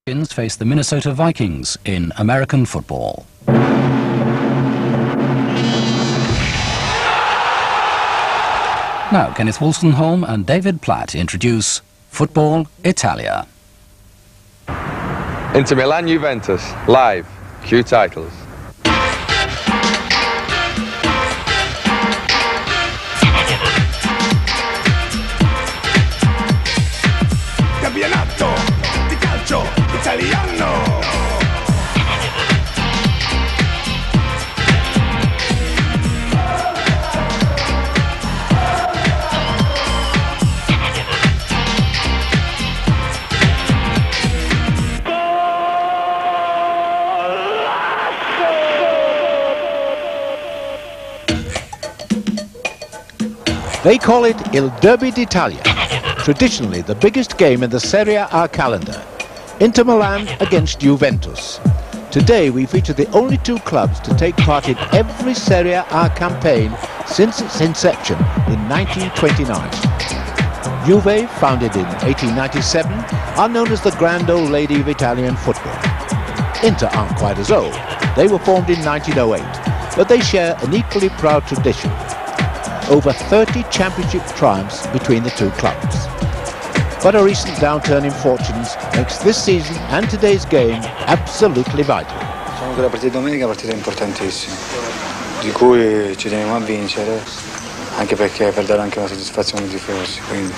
Face the Minnesota Vikings in American football. Now, Kenneth Wolstenholme and David Platt introduce Football Italia. Inter Milan Juventus, live, Q titles. Campionato di calcio italiano. They call it Il Derby d'Italia, traditionally the biggest game in the Serie A calendar. Inter Milan against Juventus. Today we feature the only two clubs to take part in every Serie A campaign since its inception in 1929. Juve, founded in 1897, are known as the grand old lady of Italian football. Inter aren't quite as old. They were formed in 1908, but they share an equally proud tradition. Over 30 championship triumphs between the two clubs. But a recent downturn in fortunes makes this season and today's game absolutely vital. Diciamo che la partita di domenica è una partita importantissima, di cui ci teniamo a vincere, anche perché per dare anche una soddisfazione ai tifosi, quindi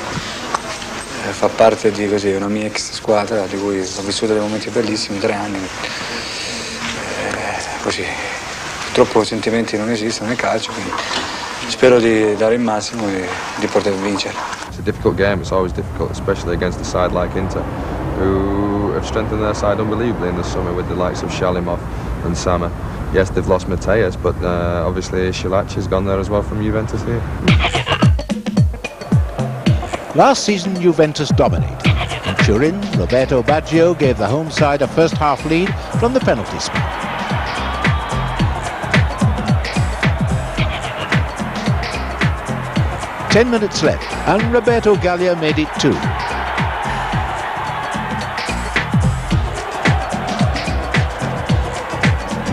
fa parte di così, una mia ex squadra di cui ho vissuto dei momenti bellissimi, 3 anni, così. Purtroppo sentimenti non esistono nel calcio, quindi spero di dare il massimo e di poter vincere. It's a difficult game, it's always difficult, especially against a side like Inter, who have strengthened their side unbelievably in the summer with the likes of Shalimov and Sama. Yes, they've lost Mateus, but obviously Schillaci has gone there as well from Juventus here. Last season Juventus dominated. In Turin, Roberto Baggio gave the home side a first-half lead from the penalty spot. Ten minutes left, and Roberto Gallia made it 2.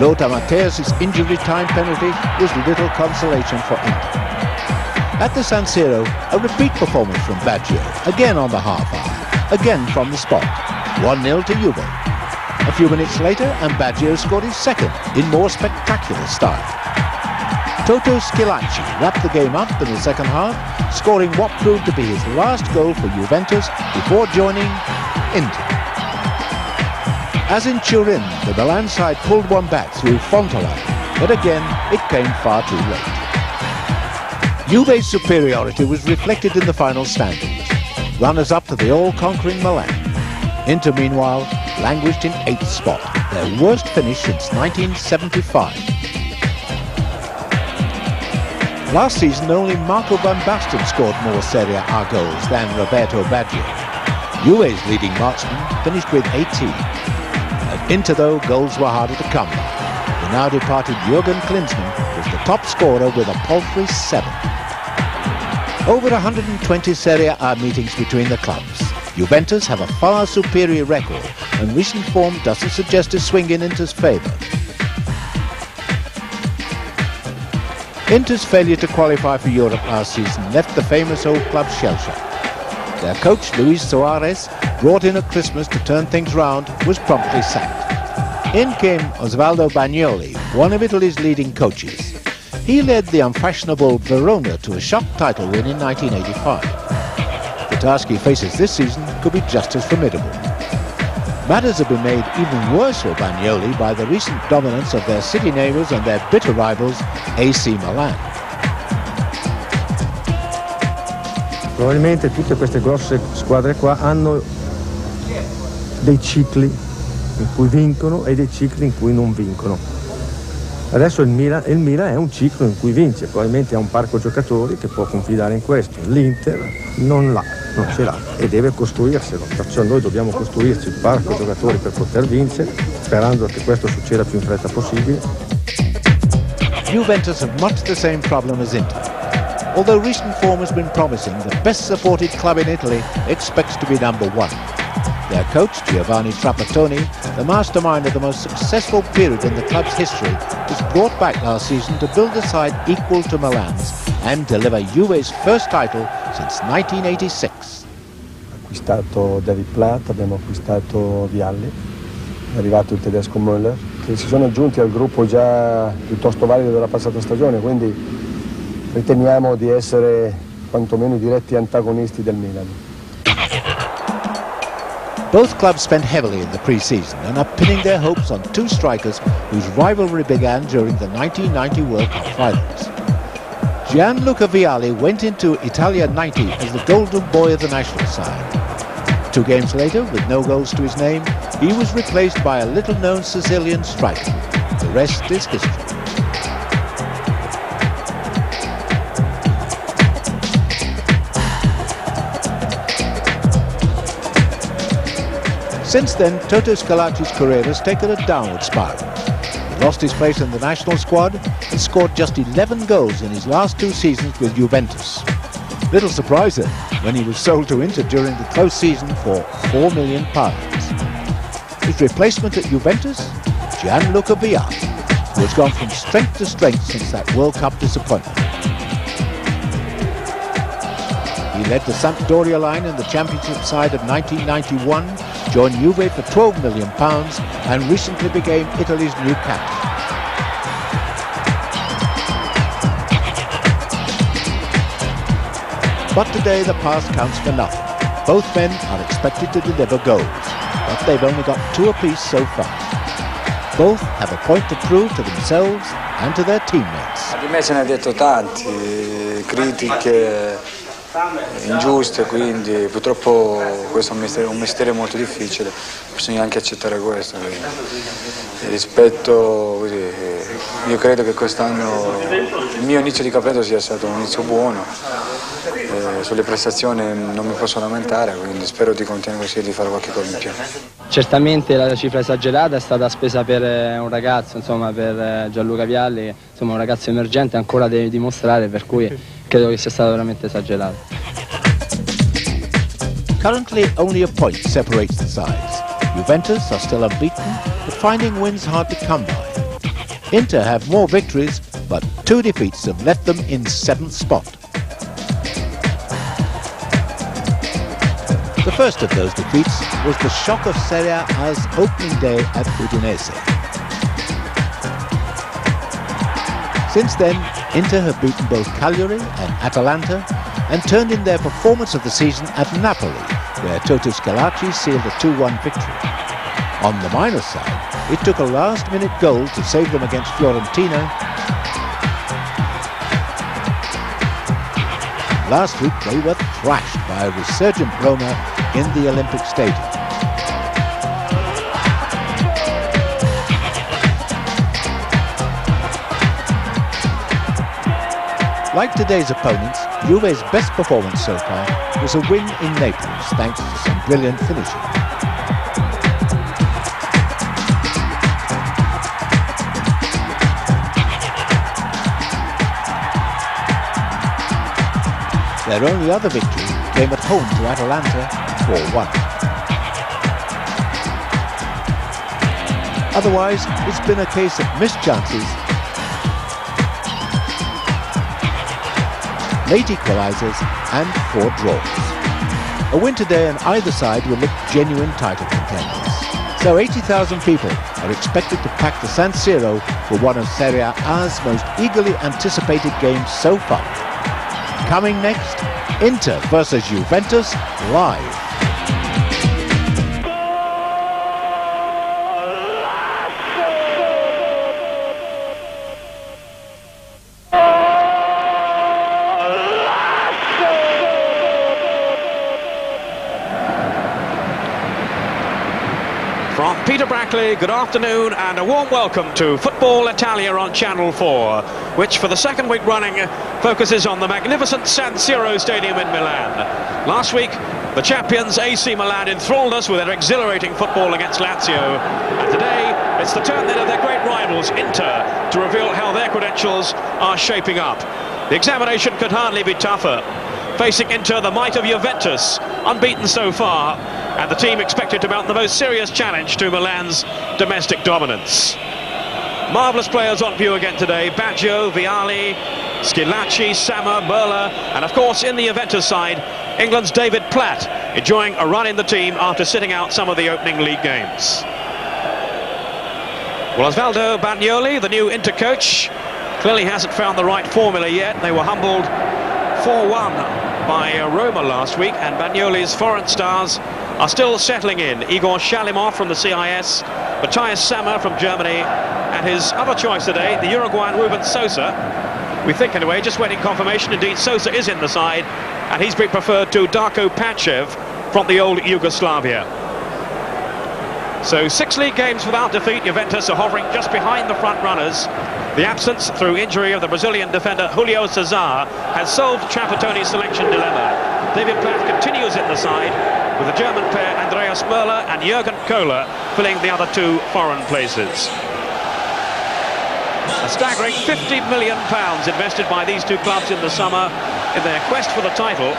Lothar Matthäus' injury time penalty was little consolation for Inter. At the San Siro, a repeat performance from Baggio, again on the half hour, again from the spot, 1-0 to Juve. A few minutes later, and Baggio scored his second, in more spectacular style. Toto Schillaci wrapped the game up in the second half, scoring what proved to be his last goal for Juventus before joining Inter. As in Turin, the Milan side pulled one back through Fontolai, but again it came far too late. Juve's superiority was reflected in the final standings, runners-up to the all-conquering Milan. Inter, meanwhile, languished in 8th spot, their worst finish since 1975. Last season, only Marco van Basten scored more Serie A goals than Roberto Baggio. Juve's leading marksman finished with 18. At Inter, though, goals were harder to come by. The now departed Jurgen Klinsmann was the top scorer with a paltry 7. Over 120 Serie A meetings between the clubs. Juventus have a far superior record, and recent form doesn't suggest a swing in Inter's favour. Inter's failure to qualify for Europe last season left the famous old club shell-shocked. Their coach, Luis Suarez, brought in at Christmas to turn things round, was promptly sacked. In came Osvaldo Bagnoli, one of Italy's leading coaches. He led the unfashionable Verona to a shock title win in 1985. The task he faces this season could be just as formidable. Matters have been made even worse for Bagnoli by the recent dominance of their city neighbours and their bitter rivals, AC Milan. Probabilmente tutte queste grosse squadre qua hanno dei cicli in cui vincono e dei cicli in cui non vincono. Adesso il Milan è un ciclo in cui vince, probabilmente ha un parco giocatori che può confidare in questo. L'Inter non ce l'ha e deve costruirselo, perciò noi dobbiamo costruirci il parco giocatori per poter vincere, sperando che questo succeda più in fretta possibile. Juventus have much the same problem as Inter. Although recent form has been promising, the best supported club in Italy expects to be number 1. Their coach, Giovanni Trapattoni, the mastermind of the most successful period in the club's history, was brought back last season to build a side equal to Milan's and deliver Juve's first title since 1986. Acquistato David Platt, abbiamo acquistato Vialli, è arrivato il tedesco Müller, che si sono aggiunti al gruppo già piuttosto valido della passata stagione, quindi riteniamo di essere quantomeno i diretti antagonisti del Milan. Both clubs spent heavily in the pre-season and are pinning their hopes on two strikers whose rivalry began during the 1990 World Cup finals. Gianluca Vialli went into Italia 90 as the golden boy of the national side. 2 games later, with no goals to his name, he was replaced by a little-known Sicilian striker. The rest is history. Since then, Toto Schillaci's career has taken a downward spiral. He lost his place in the national squad and scored just 11 goals in his last 2 seasons with Juventus. Little surprise then, when he was sold to Inter during the close season for £4 million. His replacement at Juventus, Gianluca Vialli, who has gone from strength to strength since that World Cup disappointment. He led the Sampdoria line in the Championship side of 1991, joined Juve for £12 million and recently became Italy's new captain. But today the past counts for nothing. Both men are expected to deliver goals, but they've only got 2 apiece so far. Both have a point to prove to themselves and to their teammates. Di me se ne ha detto tanti, critiche ingiuste, quindi purtroppo questo è un mestiere molto difficile, bisogna anche accettare questo. Rispetto, così, io credo che quest'anno il mio inizio di campionato sia stato un inizio buono, sulle prestazioni non mi posso lamentare, quindi spero di continuare così e di fare qualche cosa in più. Certamente la cifra esagerata è stata spesa per un ragazzo, insomma, per Gianluca Vialli, insomma, un ragazzo emergente, ancora deve dimostrare, per cui credo che sia stato veramente esagerato. Currently only a point separates the sides. Juventus are still unbeaten, but finding wins hard to come by. Inter have more victories, but 2 defeats have left them in 7th spot. The first of those defeats was the shock of Serie A's opening day at Udinese. Since then, Inter have beaten both Cagliari and Atalanta and turned in their performance of the season at Napoli, where Toto Schillaci sealed a 2-1 victory. On the minus side, it took a last-minute goal to save them against Fiorentina. Last week, they were thrashed by a resurgent Roma in the Olympic Stadium. Like today's opponents, Juve's best performance so far was a win in Naples, thanks to some brilliant finishing. Their only other victory came at home to Atalanta, 4-1. Otherwise, it's been a case of missed chances, late equalisers and 4 draws. A win today on either side will look genuine title contenders. So 80,000 people are expected to pack the San Siro for one of Serie A's most eagerly anticipated games so far. Coming next, Inter versus Juventus live. From Peter Brackley, good afternoon and a warm welcome to Football Italia on Channel 4, which for the 2nd week running focuses on the magnificent San Siro Stadium in Milan. Last week, the champions AC Milan enthralled us with their exhilarating football against Lazio, and today it's the turn then of their great rivals, Inter, to reveal how their credentials are shaping up. The examination could hardly be tougher. Facing Inter, the might of Juventus, unbeaten so far, and the team expected to mount the most serious challenge to Milan's domestic dominance. Marvellous players on view again today: Baggio, Vialli, Schillaci, Sama, Merla, and of course in the Juventus side, England's David Platt, enjoying a run in the team after sitting out some of the opening league games. Well, Osvaldo Bagnoli, the new Inter coach, clearly hasn't found the right formula yet. They were humbled 4-1 by Roma last week, and Bagnoli's foreign stars are still settling in. Igor Shalimov from the CIS, Matthias Sammer from Germany, and his other choice today, the Uruguayan Ruben Sosa. We think, anyway, just waiting confirmation. Indeed, Sosa is in the side, and he's been preferred to Darko Panchev from the old Yugoslavia. So 6 league games without defeat. Juventus are hovering just behind the front runners. The absence through injury of the Brazilian defender Julio Cesar has solved Trapattoni's selection dilemma. David Platt continues in the side, with the German pair Andreas Merla and Jürgen Kohler filling the other 2 foreign places. A staggering £50 million invested by these 2 clubs in the summer in their quest for the title.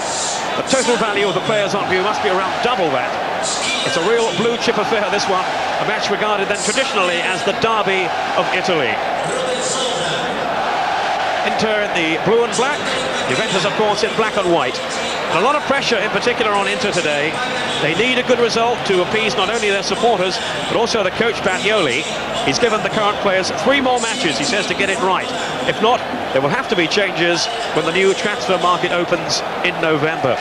The total value of the players on view must be around double that. It's a real blue chip affair, this one, a match regarded then traditionally as the derby of Italy. Inter in the blue and black, Juventus of course in black and white. And a lot of pressure in particular on Inter today. They need a good result to appease not only their supporters but also the coach Bagnoli. He's given the current players 3 more matches, he says, to get it right. If not, there will have to be changes when the new transfer market opens in November.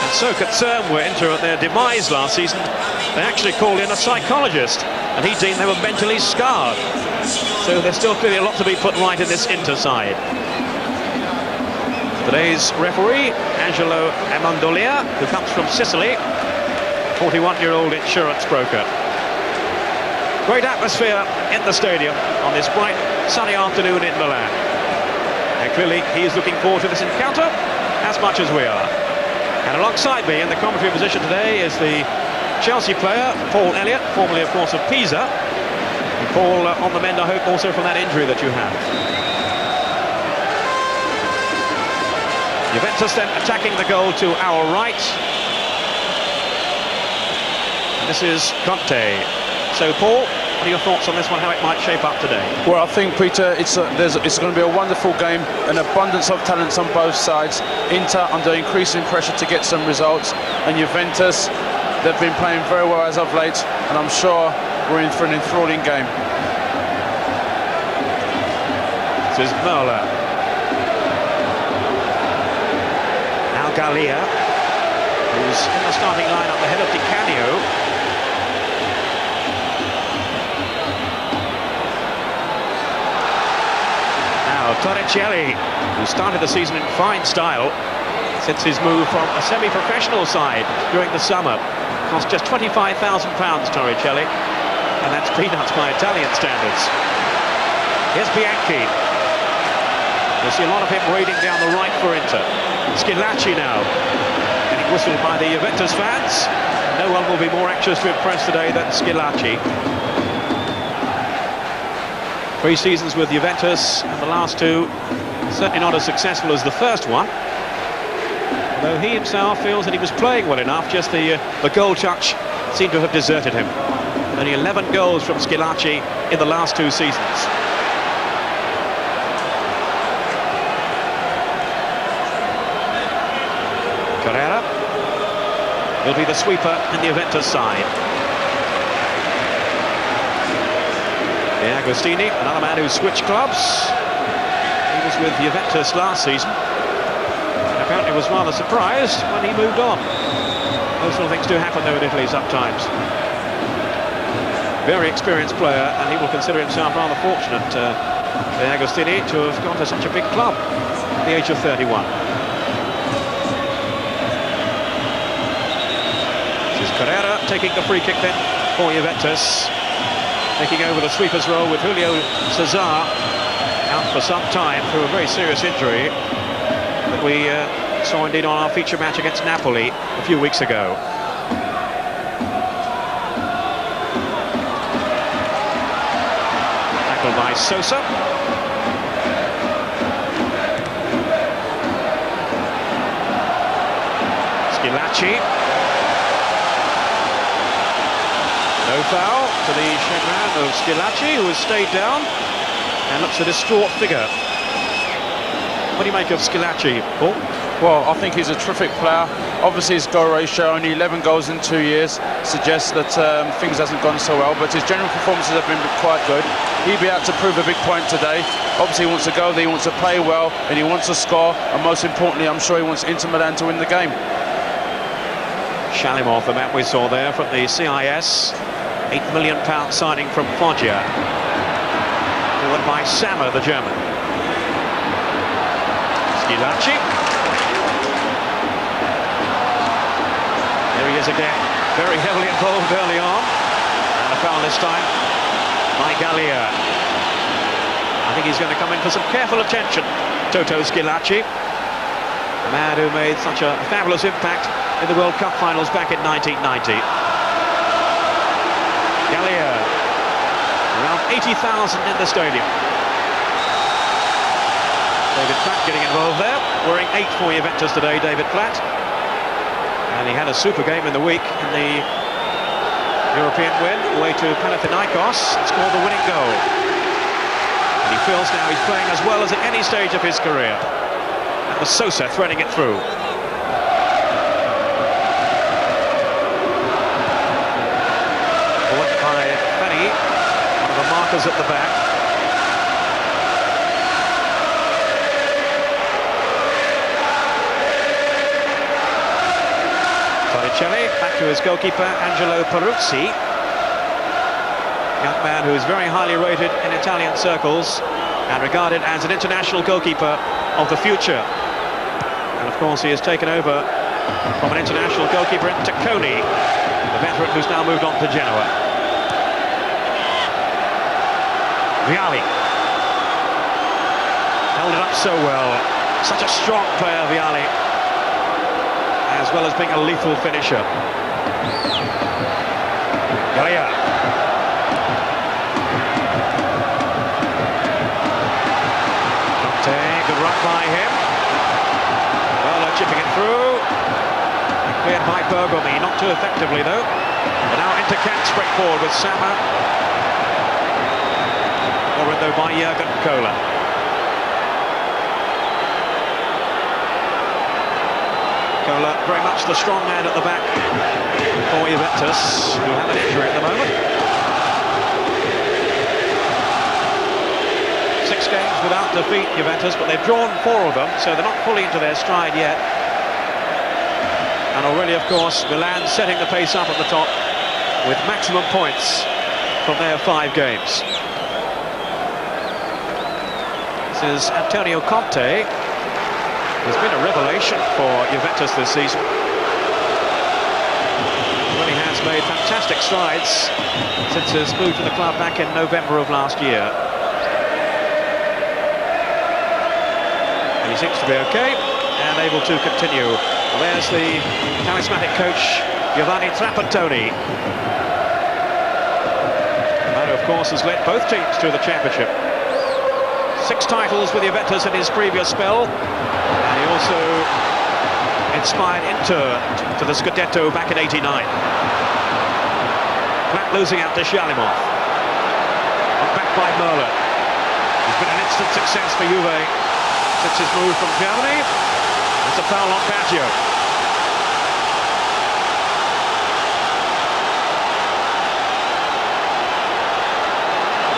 And so concerned were Inter at their demise last season, they actually called in a psychologist, and he deemed they were mentally scarred. So there's still clearly a lot to be put right in this Inter side. Today's referee, Angelo Amandolia, who comes from Sicily, 41-year-old insurance broker. Great atmosphere in the stadium on this bright, sunny afternoon in Milan. And clearly he is looking forward to this encounter as much as we are. And alongside me in the commentary position today is the Chelsea player, Paul Elliott, formerly, of course, of Pisa. And Paul, on the mend, I hope, also from that injury that you had. Juventus then attacking the goal to our right. And this is Conte. So, Paul, what are your thoughts on this one, how it might shape up today? Well, I think, Peter, it's going to be a wonderful game, an abundance of talents on both sides. Inter under increasing pressure to get some results, and Juventus, they've been playing very well as of late, and I'm sure we're in for an enthralling game. This is Merla. Now Gallia, who's in the starting lineup ahead of Di Canio. Torricelli, who started the season in fine style since his move from a semi-professional side during the summer. Cost just £25,000, Torricelli, and that's peanuts by Italian standards. Here's Bianchi. You'll see a lot of him raiding down the right for Inter. Schillaci now, getting whistled by the Juventus fans. No one will be more anxious to impress today than Schillaci. 3 seasons with Juventus, and the last 2 certainly not as successful as the first one. Though he himself feels that he was playing well enough, just the goal touch seemed to have deserted him. Only 11 goals from Schillaci in the last 2 seasons. Carrera will be the sweeper in the Juventus side. Agostini, another man who switched clubs. He was with Juventus last season, and apparently was rather surprised when he moved on. Those sort of things do happen though in Italy sometimes. Very experienced player, and he will consider himself rather fortunate, Agostini, to have gone to such a big club at the age of 31. This is Carrera taking the free kick then for Juventus. Taking over the sweeper's role with Julio Cesar out for some time through a very serious injury that we saw indeed on our feature match against Napoli a few weeks ago. Tackled by Sosa. Schillaci. No foul to the chagrin of Schillaci, who has stayed down and looks a distraught figure. What do you make of Schillaci, Paul? Well, I think he's a terrific player. Obviously, his goal ratio, only 11 goals in 2 years, suggests that things hasn't gone so well, but his general performances have been quite good. He'll be out to prove a big point today. Obviously, he wants to go there, he wants to play well, and he wants to score, and most importantly, I'm sure he wants Inter Milan to win the game. Shalimov, the man we saw there from the CIS, £8 million signing from Foggia, forward by Sammer, the German. Schillaci. There he is again, very heavily involved early on, and a foul this time by Gallia. I think he's going to come in for some careful attention, Toto Schillaci, a man who made such a fabulous impact in the World Cup finals back in 1990. Gallia, around 80,000 in the stadium. David Platt getting involved there, wearing 8 for Juventus today, David Platt. And he had a super game in the week in the European win, away to Panathinaikos, and scored the winning goal. And he feels now he's playing as well as at any stage of his career. That was Sosa threading it through. Forward by Fanny, one of the markers at the back. Back to his goalkeeper, Angelo Peruzzi, young man who is very highly rated in Italian circles and regarded as an international goalkeeper of the future. And of course he has taken over from an international goalkeeper in Tacconi, the veteran who's now moved on to Genoa. Vialli held it up so well, such a strong player, Vialli, as well as being a lethal finisher. Gallia. Conte, good run by him. Well, chipping it through. And cleared by Bergomi, not too effectively though. And now into Kant, straight forward with Sammer. Or though by Jurgen Kohler. Very much the strong man at the back for Juventus, who have an injury at the moment. 6 games without defeat, Juventus, but they've drawn 4 of them, so they're not fully into their stride yet. And already, of course, Milan setting the pace up at the top with maximum points from their 5 games. This is Antonio Conte. He's been a revelation for Juventus this season. Really has made fantastic strides since his move to the club back in November of last year. And he seems to be okay and able to continue. Well, there's the charismatic coach, Giovanni Trapattoni. The man who, of course, has led both teams to the championship. 6 titles with Juventus in his previous spell. And he also inspired Inter to the Scudetto back in '89. Platt losing out to Shalimov. Back by Merle. He's been an instant success for Juve since his move from Germany. It's a foul on Baggio.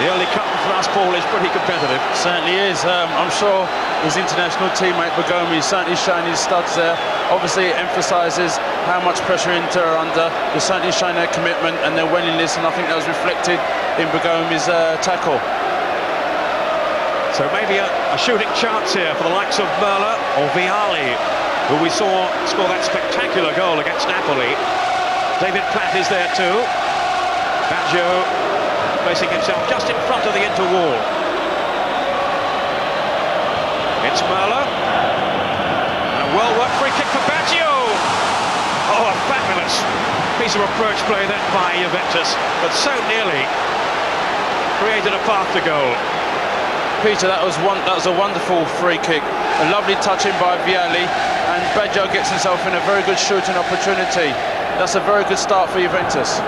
The early cut and thrust ball is pretty competitive. Certainly is. I'm sure his international teammate Bergomi is certainly showing his studs there. Obviously it emphasises how much pressure Inter are under. They're certainly showing their commitment and their willingness, and I think that was reflected in Bergomi's tackle. So maybe a shooting chance here for the likes of Merle or Vialli, who we saw score that spectacular goal against Napoli. David Platt is there too. Baggio placing himself just in front of the Inter wall. It's Merle. And a well-worked free kick for Baggio. Oh, a fabulous piece of approach play then by Juventus, but so nearly created a path to goal. Peter, that was a wonderful free kick. A lovely touch in by Vialli, and Baggio gets himself in a very good shooting opportunity. That's a very good start for Juventus.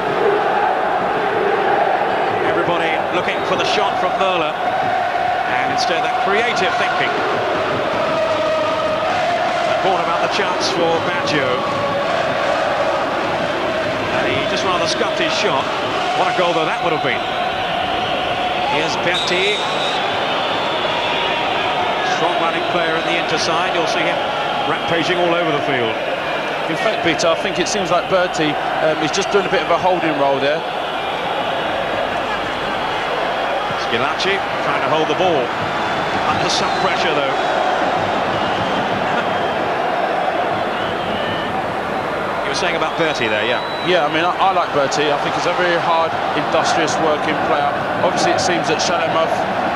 looking for the shot from Merla, and instead that creative thinking that brought about the chance for Baggio, and he just rather scuffed his shot. What a goal though that would have been. Here's Berti, strong running player in the interside. You'll see him rampaging all over the field. In fact, Peter, I think it seems like Berti is just doing a bit of a holding role there. Schillaci trying to hold the ball under some pressure though. You were saying about Berti there, yeah? Yeah, I mean, I like Berti. I think he's a very hard, industrious working player. Obviously, it seems that Shalimov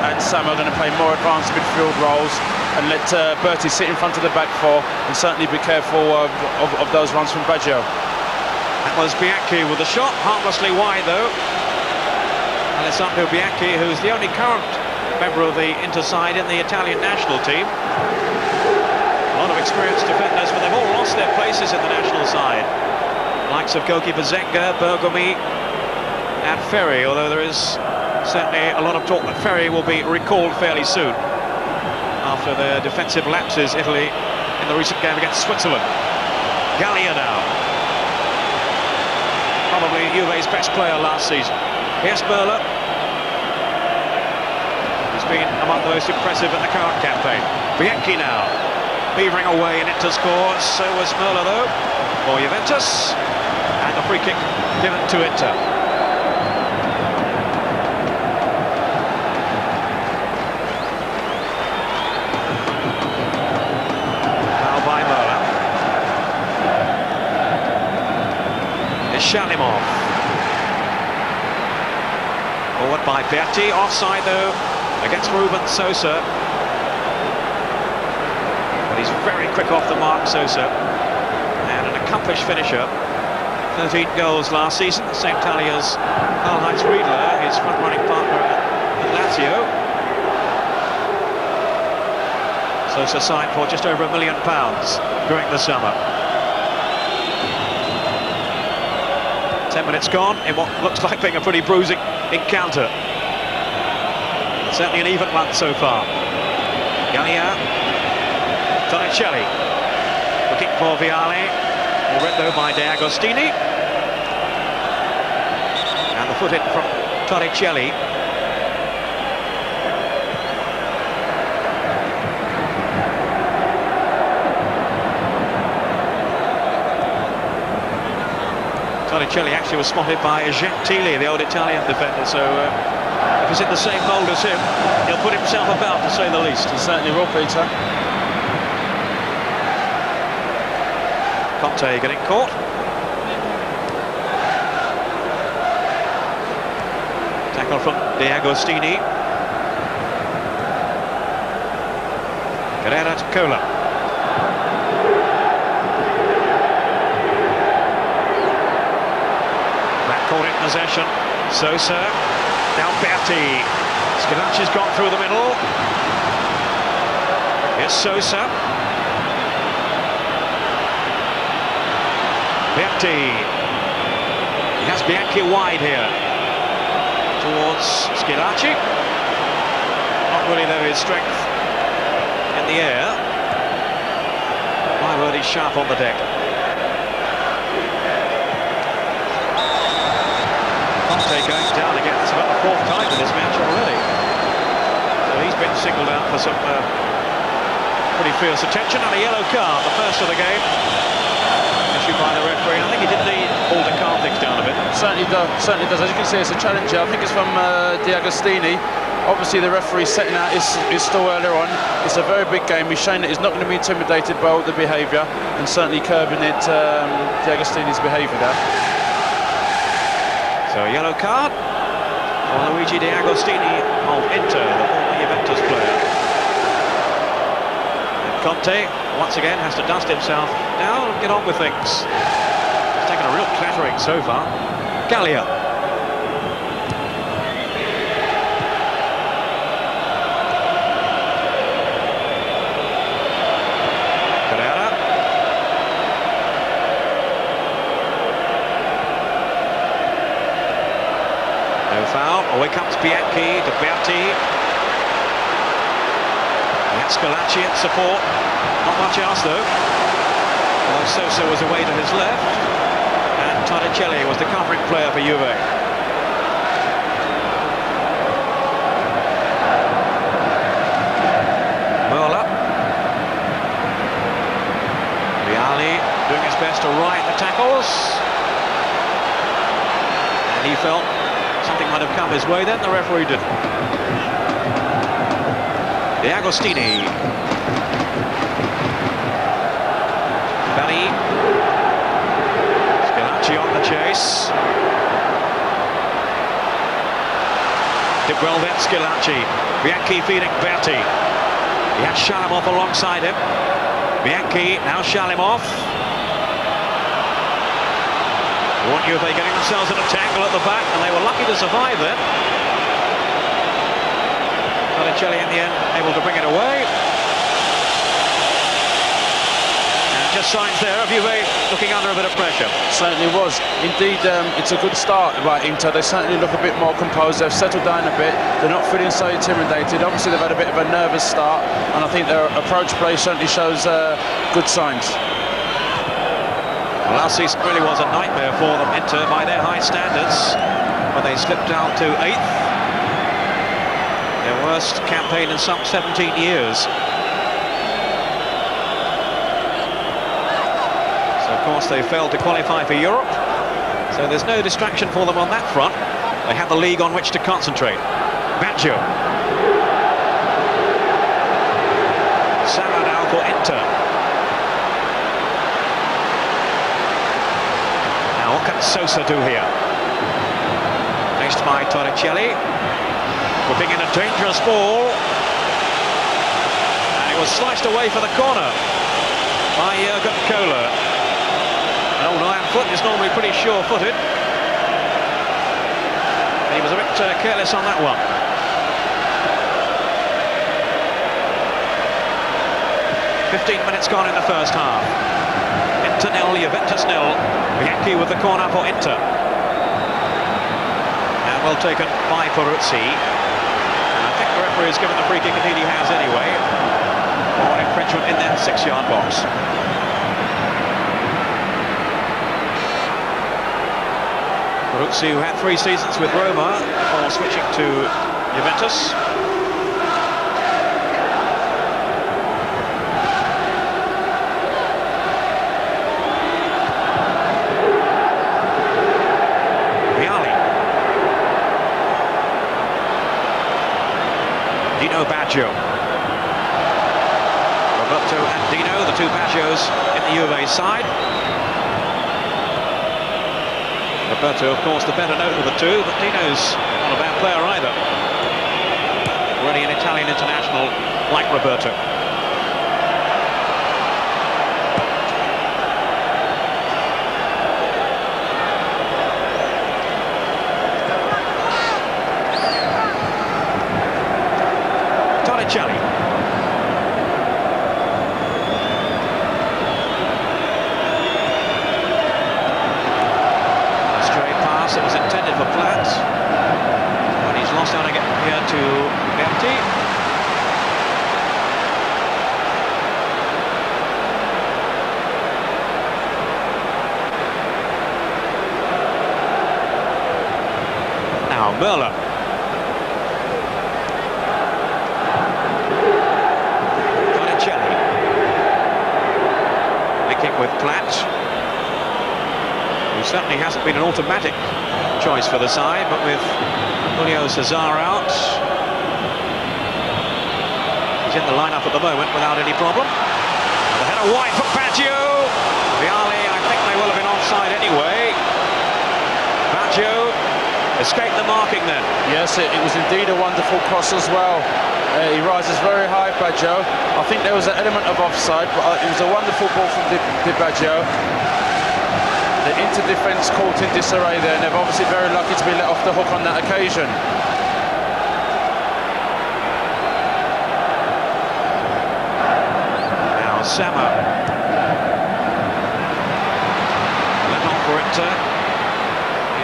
and Sam are going to play more advanced midfield roles and let Berti sit in front of the back four and certainly be careful of those runs from Baggio. That was Bianchi with the shot, harmlessly wide though. Alessandro Bianchi, who's the only current member of the interside in the Italian national team. A lot of experienced defenders, but they've all lost their places in the national side. The likes of goalkeeper Zenga, Bergomi and Ferri, although there is certainly a lot of talk that Ferri will be recalled fairly soon after their defensive lapses, Italy, in the recent game against Switzerland. Gallia now. Probably Juve's best player last season. Here's Merla. He's been among the most impressive in the current campaign. Bianchi now, beavering away in Inter's score. So was Merla though, for Juventus. And the free kick given to Inter. Shalimov. Forward by Berti, offside though against Ruben Sosa. But he's very quick off the mark, Sosa, and an accomplished finisher. 13 goals last season, the same tally as Karl-Heinz Riedler, his front-running partner at Lazio. Sosa signed for just over £1 million during the summer. 10 minutes gone in what looks like being a pretty bruising encounter. Certainly an even one so far. Gallia, Torricelli, looking for Vialli, Roberto by De Agostini, and the foot in from Torricelli. Torricelli actually was spotted by Gentili, the old Italian defender, so if he's in the same mould as him, he'll put himself about, to say the least. He certainly will, Peter. Conte getting caught. Tackle from De Agostini. Carrera to Cola. Caught in possession. Sosa, now Berti. Schillaci's gone through the middle. Here's Sosa. Berti. He has Bianchi wide here. Towards Schillaci. Not really though his strength in the air. My word, he's sharp on the deck. Conte going down again. It's about the 4th time in this match already. So he's been singled out for some pretty fierce attention and a yellow card, the first of the game, issued by the referee. I think he did need all to calm things down a bit. Certainly does. Certainly does. As you can see, it's a challenge here. I think it's from De Agostini. Obviously, the referee setting out is still earlier on. It's a very big game. He's showing that he's not going to be intimidated by all the behaviour and certainly curbing it. De Agostini's behaviour there. So a yellow card for Luigi De Agostini of Inter, the former Juventus player. And Conte, once again, has to dust himself down and get on with things. He's taken a real clattering so far. Gallia. No foul. Away comes Bianchi to Berti. And Schillaci in support. Not much else though. Although Sosa was away to his left. And Torricelli was the covering player for Juve. Vialli doing his best to right the tackles, and he felt something might have come his way then. The referee didn't. De Agostini, Vialli, Schillaci on the chase. Did well then, Schillaci. Bianchi feeding Berti. He had Shalimov alongside him. Bianchi, now Shalimov. Weren't Juve getting themselves in a tangle at the back, and they were lucky to survive then. Torricelli in the end able to bring it away. And just signs there of Juve looking under a bit of pressure. Certainly was. Indeed, it's a good start by Inter. They certainly look a bit more composed. They've settled down a bit. They're not feeling so intimidated. Obviously, they've had a bit of a nervous start, and I think their approach play certainly shows good signs. Well, last season really was a nightmare for them, Inter, by their high standards, when they slipped down to 8th. Their worst campaign in some 17 years. So, of course, they failed to qualify for Europe. So there's no distraction for them on that front. They have the league on which to concentrate. Baggio. Sama now for Inter. Now what can Sosa do here? Faced by Torricelli. Whipping in a dangerous ball. And it was sliced away for the corner by Jurgen Kohler. An old iron foot is normally pretty sure-footed. He was a bit careless on that one. "15 minutes gone in the first half. Inter nil, Juventus nil. Bianchi with the corner for Inter. And well taken by Peruzzi. And I think the referee has given the free kick, indeed he has anyway, for an infringement in their 6-yard box. Peruzzi, who had 3 seasons with Roma before switching to Juventus. Vialli. Dino Baggio. Roberto and Dino, the 2 Baggios in the Juve side. Roberto, of course, the better note of the 2, but Dino's not a bad player either. Already an Italian international like Roberto. Torricelli. It was intended for Platt, but he's lost out again here to Berti. Now Merla. Torricelli. Linking with Platt, who certainly hasn't been an automatic choice for the side, but with Julio Cesar out, he's in the lineup at the moment without any problem. And the header wide for Baggio. Vialli, I think they will have been offside anyway. Baggio escaped the marking then. Yes, it was indeed a wonderful cross as well. He rises very high, Baggio. I think there was an element of offside, but it was a wonderful ball from Di Baggio. The Inter defence caught in disarray there, and they're obviously very lucky to be let off the hook on that occasion. Now Sama. Let on for Inter.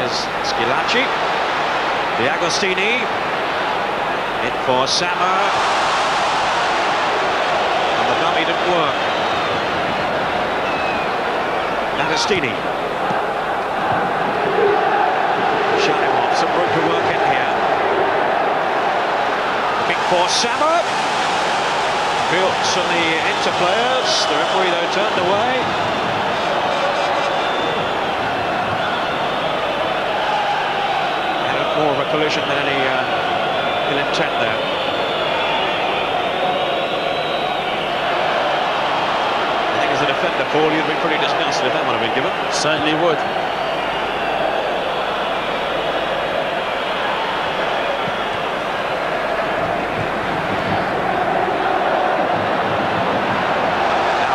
Here's Schillaci. The Agostini. In for Sama. And the dummy didn't work. Agostini. Shut him off. Some room to work in here. Looking for Sama. Peruzzi on the Inter players. The referee, though, turned away. And more of a collision than any ill intent there. I think as a defender, Paul, you'd be pretty disgusted if that would have been given. Certainly would.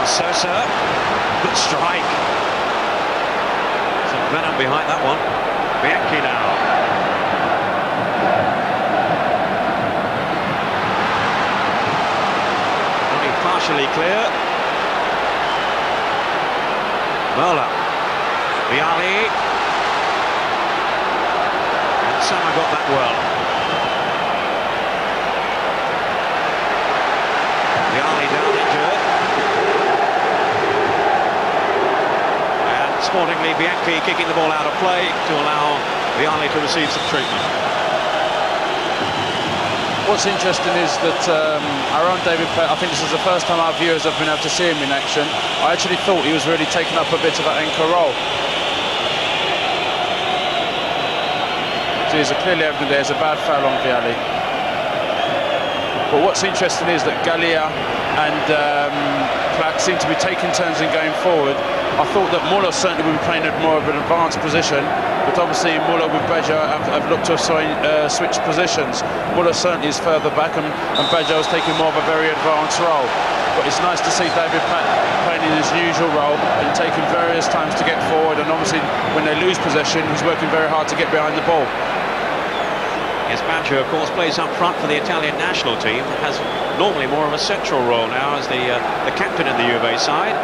Sosa, good strike. Some venom behind that one. Vialli now. Only partially clear. Mola. Vialli. And Sama got that well. Vialli down injured. Sportingly, Bianchi kicking the ball out of play to allow Vialli to receive some treatment. What's interesting is that our own David Platt, I think this is the first time our viewers have been able to see him in action. I actually thought he was really taking up a bit of an anchor role. So there's clearly evident there's a bad foul on Vialli. But what's interesting is that Gallia and Platt seem to be taking turns in going forward. I thought that Muller certainly would be playing at more of an advanced position, but obviously Muller with Baggio have looked to switch positions. Muller certainly is further back, and Baggio is taking more of a very advanced role. But it's nice to see David Platt playing in his usual role and taking various times to get forward, and obviously when they lose possession, he's working very hard to get behind the ball. Yes, Baggio, of course, plays up front for the Italian national team. Has normally more of a central role now as the captain in the Juve side.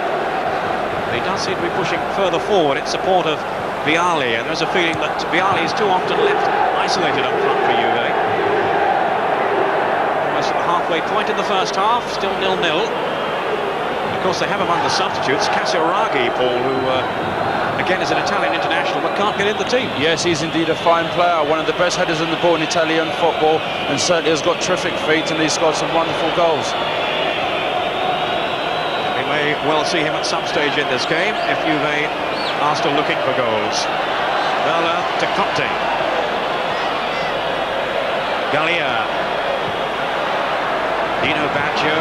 He does seem to be pushing further forward in support of Vialli, and there's a feeling that Vialli is too often left isolated up front for Juve. Almost at the halfway point in the first half, still 0-0. Of course, they have among the substitutes Casiraghi, Paul, who again is an Italian international but can't get in the team. Yes, he's indeed a fine player, one of the best headers in the ball in Italian football, and certainly has got terrific feet, and he's scored some wonderful goals. May well see him at some stage in this game if Juve are still looking for goals. Bella to Conte. Gallia. Dino Baggio.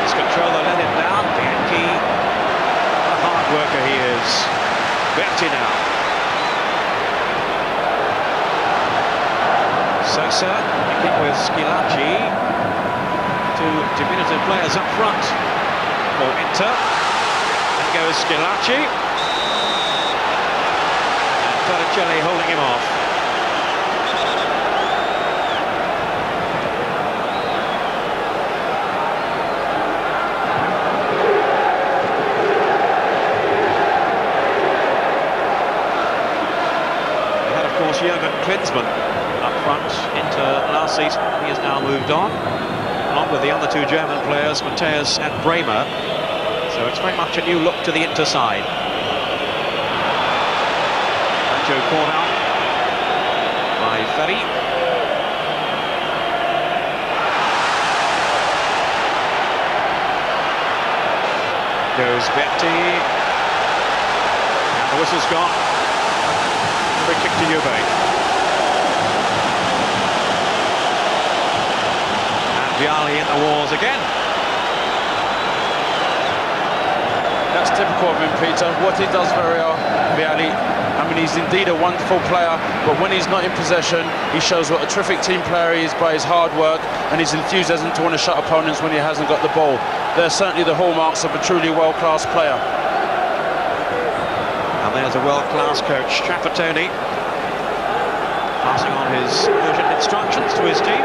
His controller let him down. Bianchi. What a hard worker he is. Berti now. Sosa picking with Schillaci. Two diminutive players up front. For Inter, and goes Schillaci, and Peruzzi holding him off. We had, of course, Jürgen Klinsmann up front Inter last season. He has now moved on, along with the other two German players, Matthäus and Bremer. So it's very much a new look to the Inter side. Baggio caught out by Ferri. Goes Berti. And the whistle's gone. Free kick to Juve. And Vialli in the walls again. That's typical of him, Peter. What he does very well, Vialli, I mean, he's indeed a wonderful player, but when he's not in possession, he shows what a terrific team player he is by his hard work and his enthusiasm to want to shut opponents when he hasn't got the ball. They're certainly the hallmarks of a truly world-class player. And there's a world-class coach, Trapattoni, passing on his urgent instructions to his team.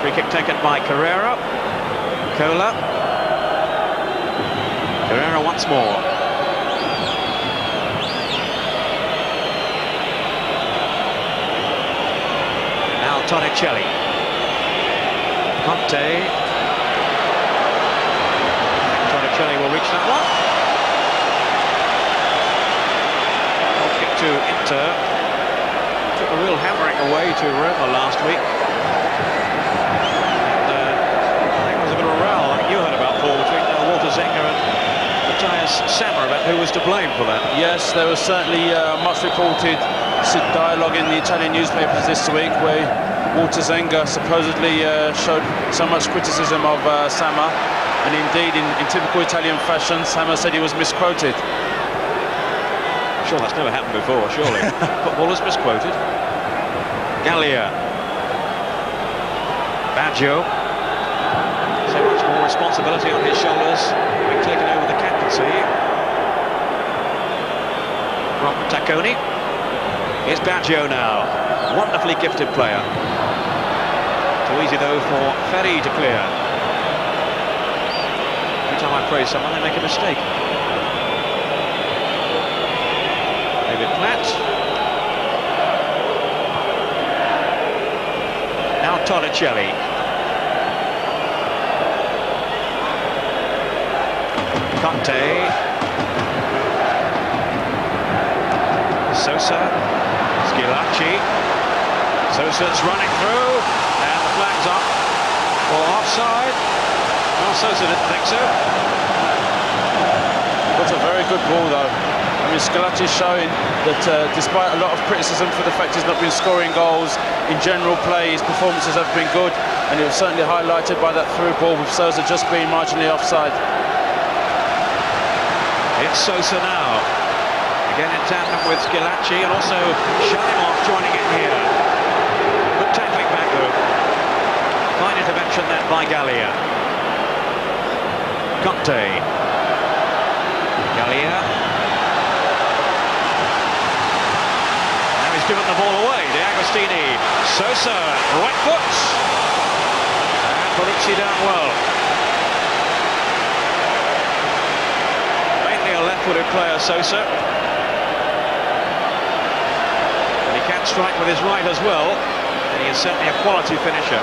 Free kick taken by Carrera. Cola. Carrera once more. Torricelli. Conte. Torricelli will reach that one. Ball kick to Inter. Took a real hammering away to Roma last week. And I think there was a bit of a row, like you heard about, Paul, between Walter Zenga and Matthias Sammer about who was to blame for that. Yes, there was certainly much reported dialogue in the Italian newspapers this week where Walter Zenga supposedly showed so much criticism of Sammer, and indeed in typical Italian fashion Sammer said he was misquoted. I'm sure that's never happened before, surely. Footballers misquoted. Gallia. Baggio. So much more responsibility on his shoulders, having taken over the captaincy from Tacconi. Here's Baggio now. Wonderfully gifted player. Too easy though for Ferry to clear. Every time I praise someone they make a mistake. David Platt. Now Torricelli. Conte. Sosa. Schillaci. Sosa's running through, and the flag's up for offside. Well, Sosa didn't think so. That's a very good ball, though. I mean, Schillaci's showing that despite a lot of criticism for the fact he's not been scoring goals, in general play his performances have been good, and it was certainly highlighted by that through ball with Sosa just being marginally offside. It's Sosa now. Again in tandem with Schillaci, and also Shalimov joining in here. Good tackling back though. Fine intervention then by Gallia. Conte. Gallia. Now he's given the ball away. De Agostini. Sosa, right foot. And Peruzzi down well. Mainly a left-footed player, Sosa. Can strike with his right as well, and he is certainly a quality finisher.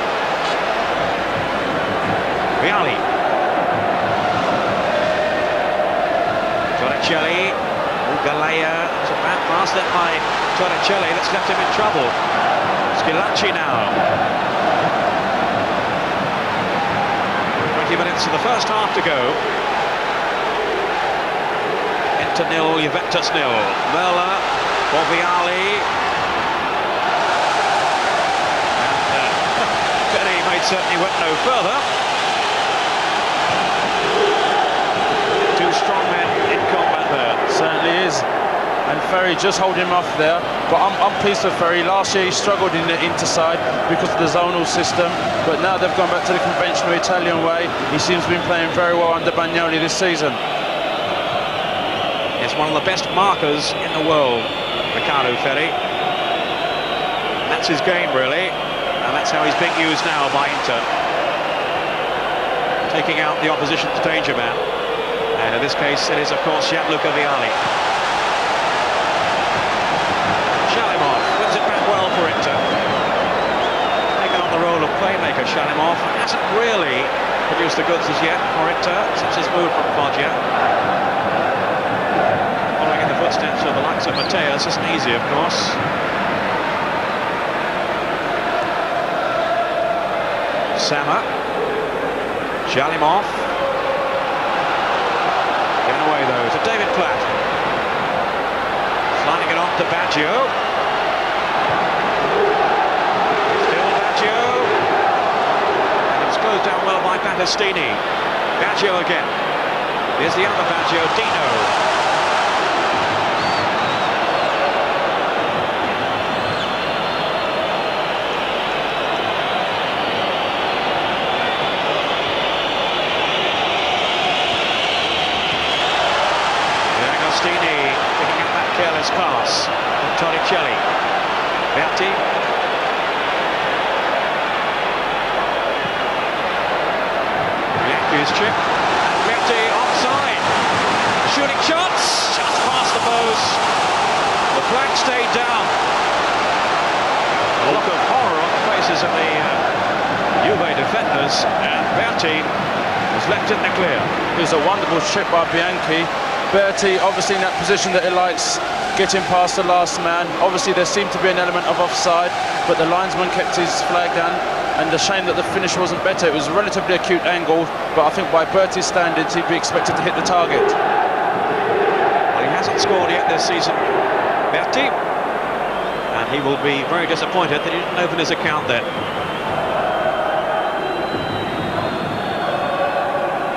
Vialli. Torricelli. Gallia. It's a bad pass there by Torricelli. That's left him in trouble. Schillaci now. 20 minutes of the first half to go. Inter 0, Juventus 0. Merla for Vialli. Certainly went no further. Two strong men in combat there. Certainly is. And Ferry just holding him off there. But I'm pleased with Ferry. Last year he struggled in the Inter side because of the zonal system. But now they've gone back to the conventional Italian way. He seems to be playing very well under Bagnoli this season. It's one of the best markers in the world, Riccardo Ferri. That's his game, really. And that's how he's being used now by Inter. Taking out the opposition's danger man. And in this case, it is, of course, Gianluca Vialli. Shalimov wins it back well for Inter. Taking on the role of playmaker, Shalimov hasn't really produced the goods as yet for Inter since his move from Foggia. Following in the footsteps of the likes of Mateus isn't easy, of course. Sammer. Shalimov. Given away though to David Platt. Sliding it on to Baggio. Still Baggio. And it's closed down well by Battistini. Baggio again. Here's the other Baggio, Dino. Picking up that careless pass from Torricelli. Vialli. Vialli's chip. Vialli offside. Shooting shots. Just past the post. The flag stayed down. A look of horror on the faces Juventus, and Berti was left in the clear. It was a wonderful trip by Bianchi. Berti obviously in that position that he likes, getting past the last man. Obviously there seemed to be an element of offside, but the linesman kept his flag down, and the shame that the finish wasn't better. It was a relatively acute angle, but I think by Berti's standards he'd be expected to hit the target. Well, he hasn't scored yet this season, Berti, and he will be very disappointed that he didn't open his account then.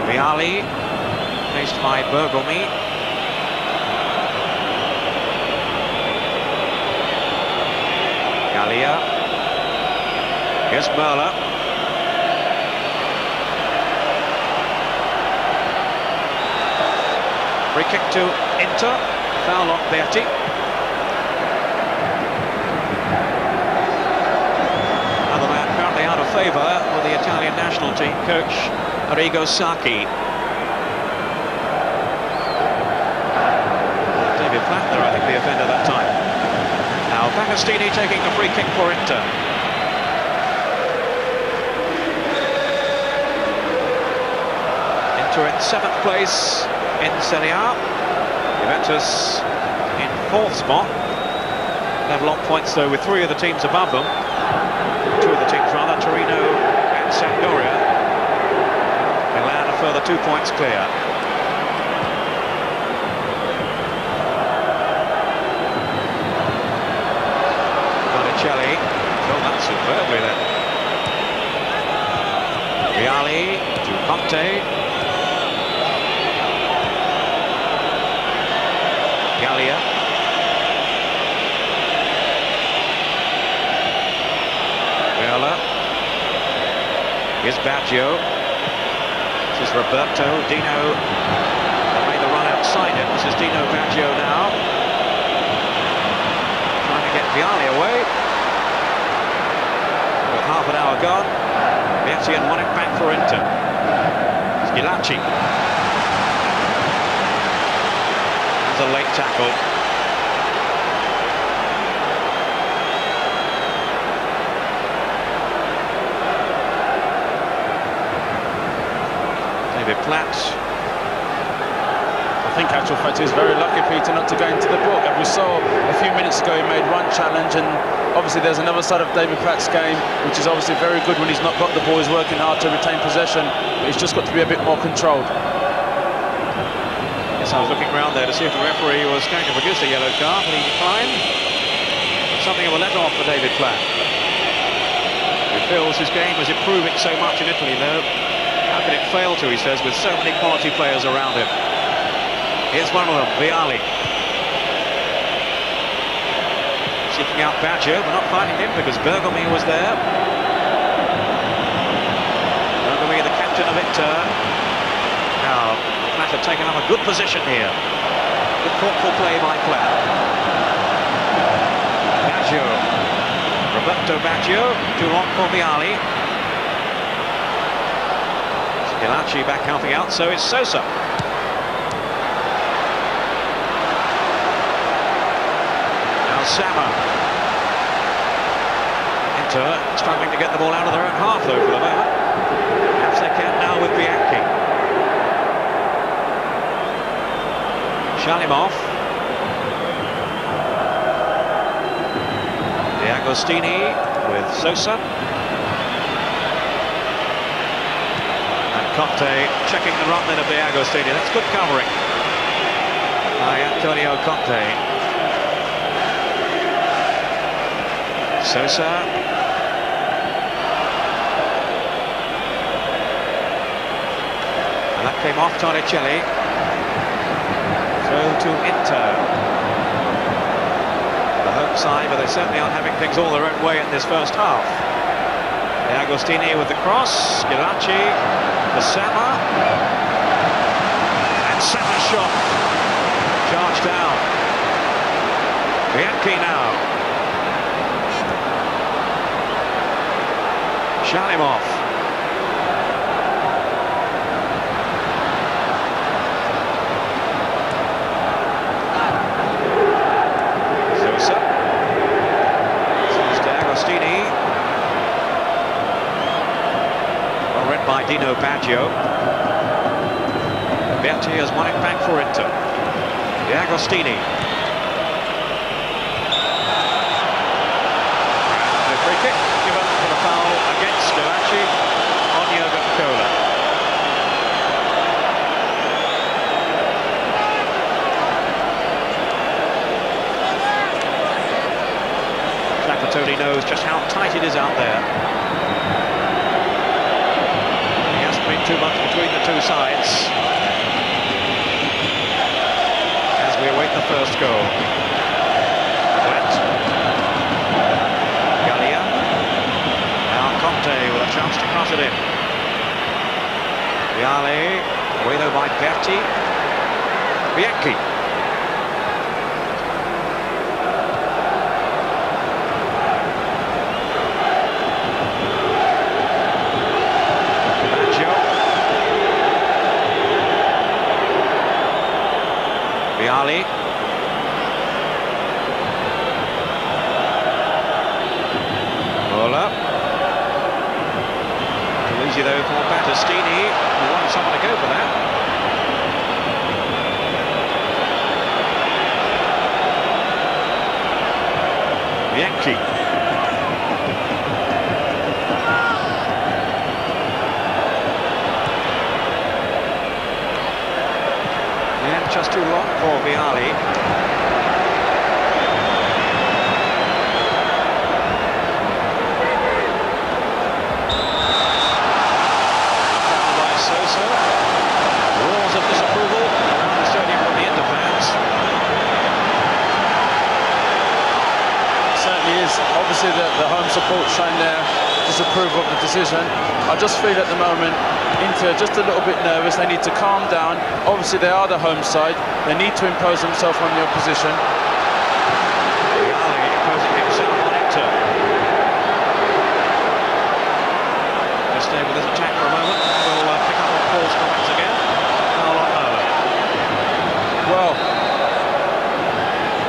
Vialli, faced by Bergomi. Gallia. Here's Merla. Free kick to Inter. Foul on Berti. Another man currently out of favour with the Italian national team coach Arrigo Sacchi. David Plattner, I think, the offender that time. Now Pagostini taking the free kick for Inter. Inter in 7th place in Serie A. Juventus in 4th spot. Level on points though with 3 of the teams above them. 2 of the teams rather, Torino and Sampdoria. Milan a further 2 points clear. Botticelli, oh, that's superbly then. Vialli to Conte. Gallia. Viola. Here's Baggio. This is Roberto. Dino made the run outside him. This is Dino Baggio now. Trying to get Vialli away. With half an hour gone. Berti won it back for Inter. Schillaci. That's a late tackle. Platt. I think actual fact he's very lucky, Peter, not to go into the book. As we saw a few minutes ago, he made one challenge, and obviously there's another side of David Platt's game, which is obviously very good when he's not got the ball. He's working hard to retain possession, but he's just got to be a bit more controlled. Yes, I was looking around there to see if the referee was going to produce a yellow card, but he declined. Something of a let-off for David Platt. He feels his game is improving so much in Italy, though. How can it fail to, he says, with so many quality players around him. Here's one of them, Vialli. Seeking out Baggio, but not finding him because Bergomi was there. Bergomi, the captain of Inter. Now, Platt have taken up a good position here. Good thoughtful play by Platt. Baggio. Roberto Baggio, too long for Vialli. Schillaci back helping out, so it's Sosa. Now Sama. Inter struggling to get the ball out of their own half though for the moment. Perhaps they can now with Bianchi. Shalimov. D'Agostini with Sosa. Conte checking the run then of D'Agostini. That's good covering by Antonio Conte. Sosa. And that came off Torricelli. Throw to Inter. The home side, but they certainly aren't having things all their own way in this first half. D'Agostini with the cross. Schillaci. For Sama, and Sama's shot charged down. Bianchi now. Shalimov. Sosa. This is D'Agostini. Well Dino Baggio. Berti has won it back for Inter. De Agostini. And the free kick given for the foul against Schillaci on Jurgen Kohler. Tony knows just how tight it is out there. He hasn't been too much between the two sides as we await the first goal. Went. Gallia. Now Conte with a chance to cross it in. Vialli. Away though by Berti. Bianchi. Vialli. Mola. Too easy though for Battistini, who wanted someone to go for that. Bianchi. Just too long for Vialli. Foul by Sosa. Roars of disapproval around the stadium from the Inter fans. Certainly is. Obviously the home support showing their disapproval of the decision. I just feel at the moment Inter just a little bit nervous. They need to calm down. Obviously they are the home side. They need to impose themselves on the opposition. Vialli imposing himself on Inter. Just stay with his attack for a moment. We'll pick up on Paul's comments again. Foul on Mola. Well,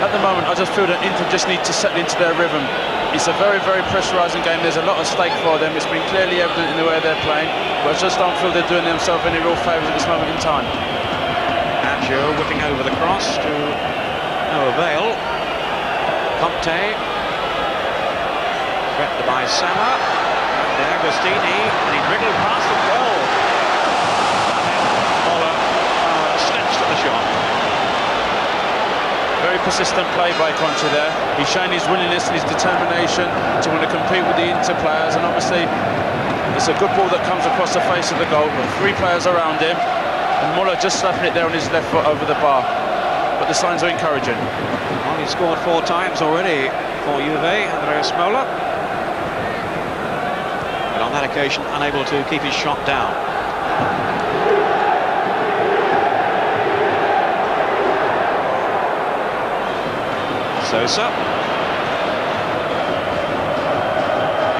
at the moment I just feel that Inter just need to settle into their rhythm. It's a very, very pressurising game. There's a lot of stake for them. It's been clearly evident in the way they're playing, but I just don't feel they're doing themselves any real favours at this moment in time. Baggio whipping over the cross to no avail. Conte. Threatened by Sama. De Agostini, and he wriggled past the goal. And then Mola snatched at the shot. Very persistent play by Conte there. He's shown his willingness and his determination to want to compete with the Inter players, and obviously it's a good ball that comes across the face of the goal with 3 players around him, and Muller just slapping it there on his left foot over the bar. But the signs are encouraging. Well, he's scored 4 times already for Juve, Andreas Mola. But on that occasion, unable to keep his shot down. Sosa.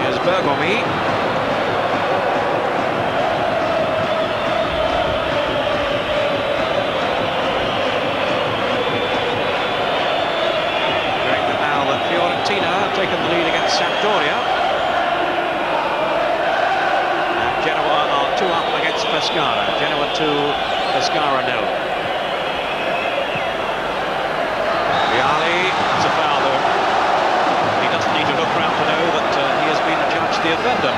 Here's Bergomi. Great that now that Fiorentina have taken the lead against Sampdoria. And Genoa are 2 up against Pescara. Genoa 2, Pescara 0. Vialli, it's a foul though. He doesn't need to look round to know that he has been adjudged the offender.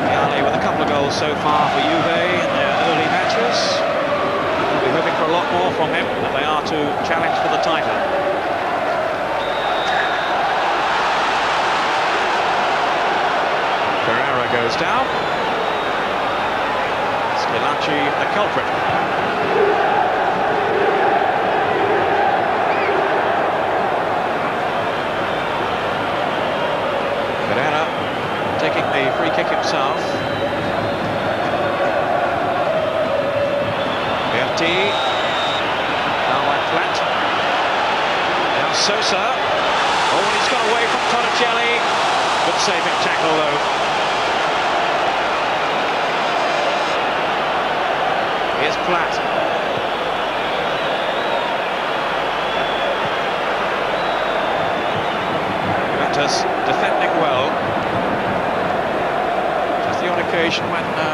Vialli with a couple of goals so far for Juve in their early matches. They'll be hoping for a lot more from him if they are to challenge for the title. Pereira goes down. Schillaci, the culprit. Pereira taking the free kick himself. Berti. Now by flat. Now Sosa. Oh, and he's got away from Torricelli. Good saving tackle though. Here's Platt. situation when the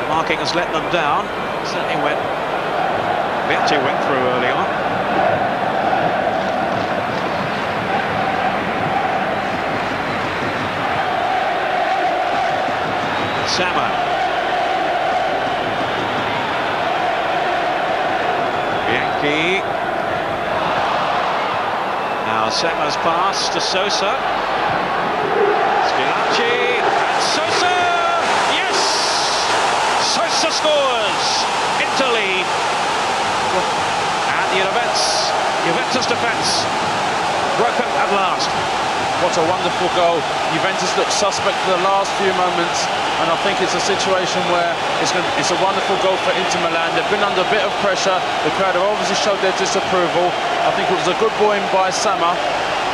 marking has let them down. Certainly when Vialli went through early on. Sama. Bianchi. Now Sama's pass to Sosa. Schillaci and Sosa. Yes! Sosa scores. Inter lead. And the Juventus defence broken at last. What a wonderful goal. Juventus looked suspect for the last few moments, and I think it's a situation where it's a wonderful goal for Inter Milan. They've been under a bit of pressure. The crowd have obviously showed their disapproval. I think it was a good ball in by Sama.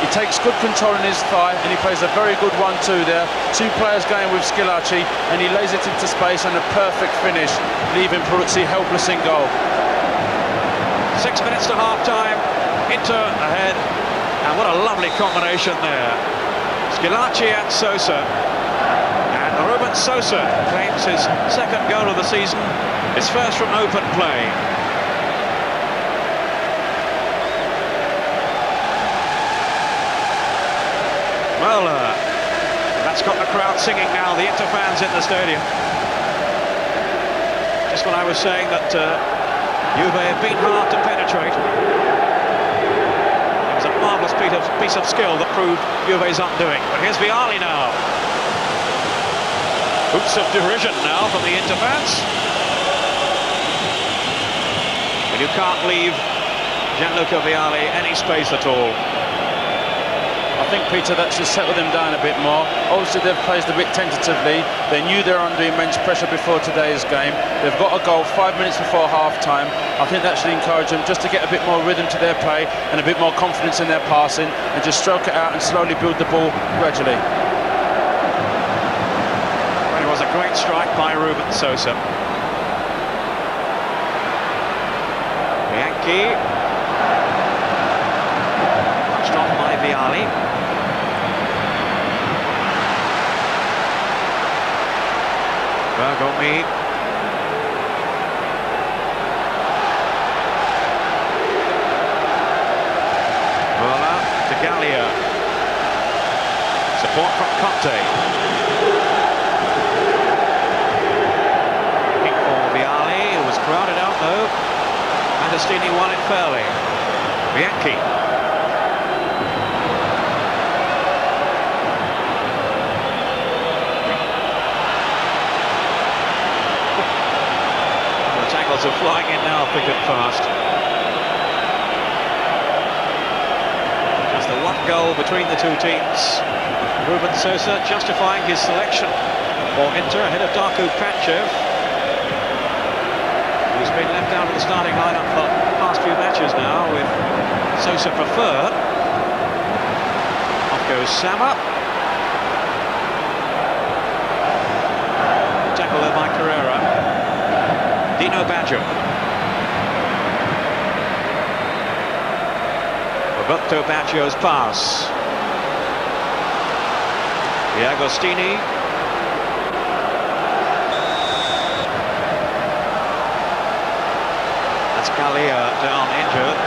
He takes good control in his thigh, and he plays a very good 1-2 there. Two players going with Schillaci, and he lays it into space, and a perfect finish, leaving Peruzzi helpless in goal. 6 minutes to half-time. Inter ahead. And what a lovely combination there. Schillaci and Sosa. And Ruben Sosa claims his second goal of the season, his first from open play. Well, that's got the crowd singing now, the Inter fans in the stadium. Just when I was saying that Juve have been hard to penetrate. It was a marvellous piece of skill that proved Juve's undoing. But here's Vialli now. Hoots of derision now from the Inter fans. And you can't leave Gianluca Vialli any space at all. I think, Peter, that should settle them down a bit more. Obviously, they've played a bit tentatively. They knew they were under immense pressure before today's game. They've got a goal 5 minutes before half-time. I think that should encourage them just to get a bit more rhythm to their play and a bit more confidence in their passing, and just stroke it out and slowly build the ball gradually. Well, it was a great strike by Ruben Sosa. Bianchi. Pushed off by Vialli. Bergomi. Mola to Gallia. Support from Conte. Kick for Vialli, who was crowded out though. Agostini won it fairly. Bianchi. Are flying in now thick and fast. Just the one goal between the two teams. Ruben Sosa justifying his selection for Inter ahead of Darko Panchev, who's been left out of the starting lineup for the past few matches now, with Sosa preferred. Off goes Sama. Tackle there by Carrera. Dino Baggio. Roberto Baggio's pass. Agostini. That's Gallia down injured.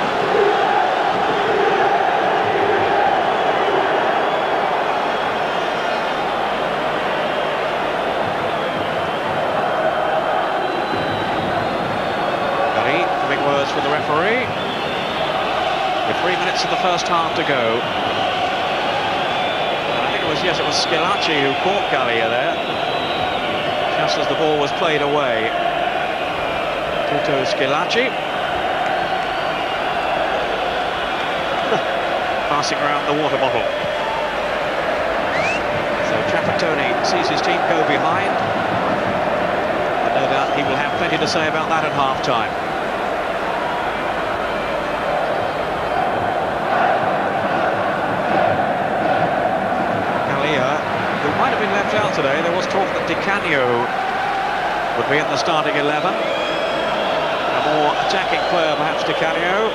Words for the referee. With 3 minutes of the first half to go. And I think it was Schillaci who caught Gallia there, just as the ball was played away. Tuto Schillaci. Passing around the water bottle. So Trapattoni sees his team go behind. And no doubt he will have plenty to say about that at half-time. Might have been left out today. There was talk that Di Canio would be in the starting 11. A more attacking player, perhaps, Di Canio.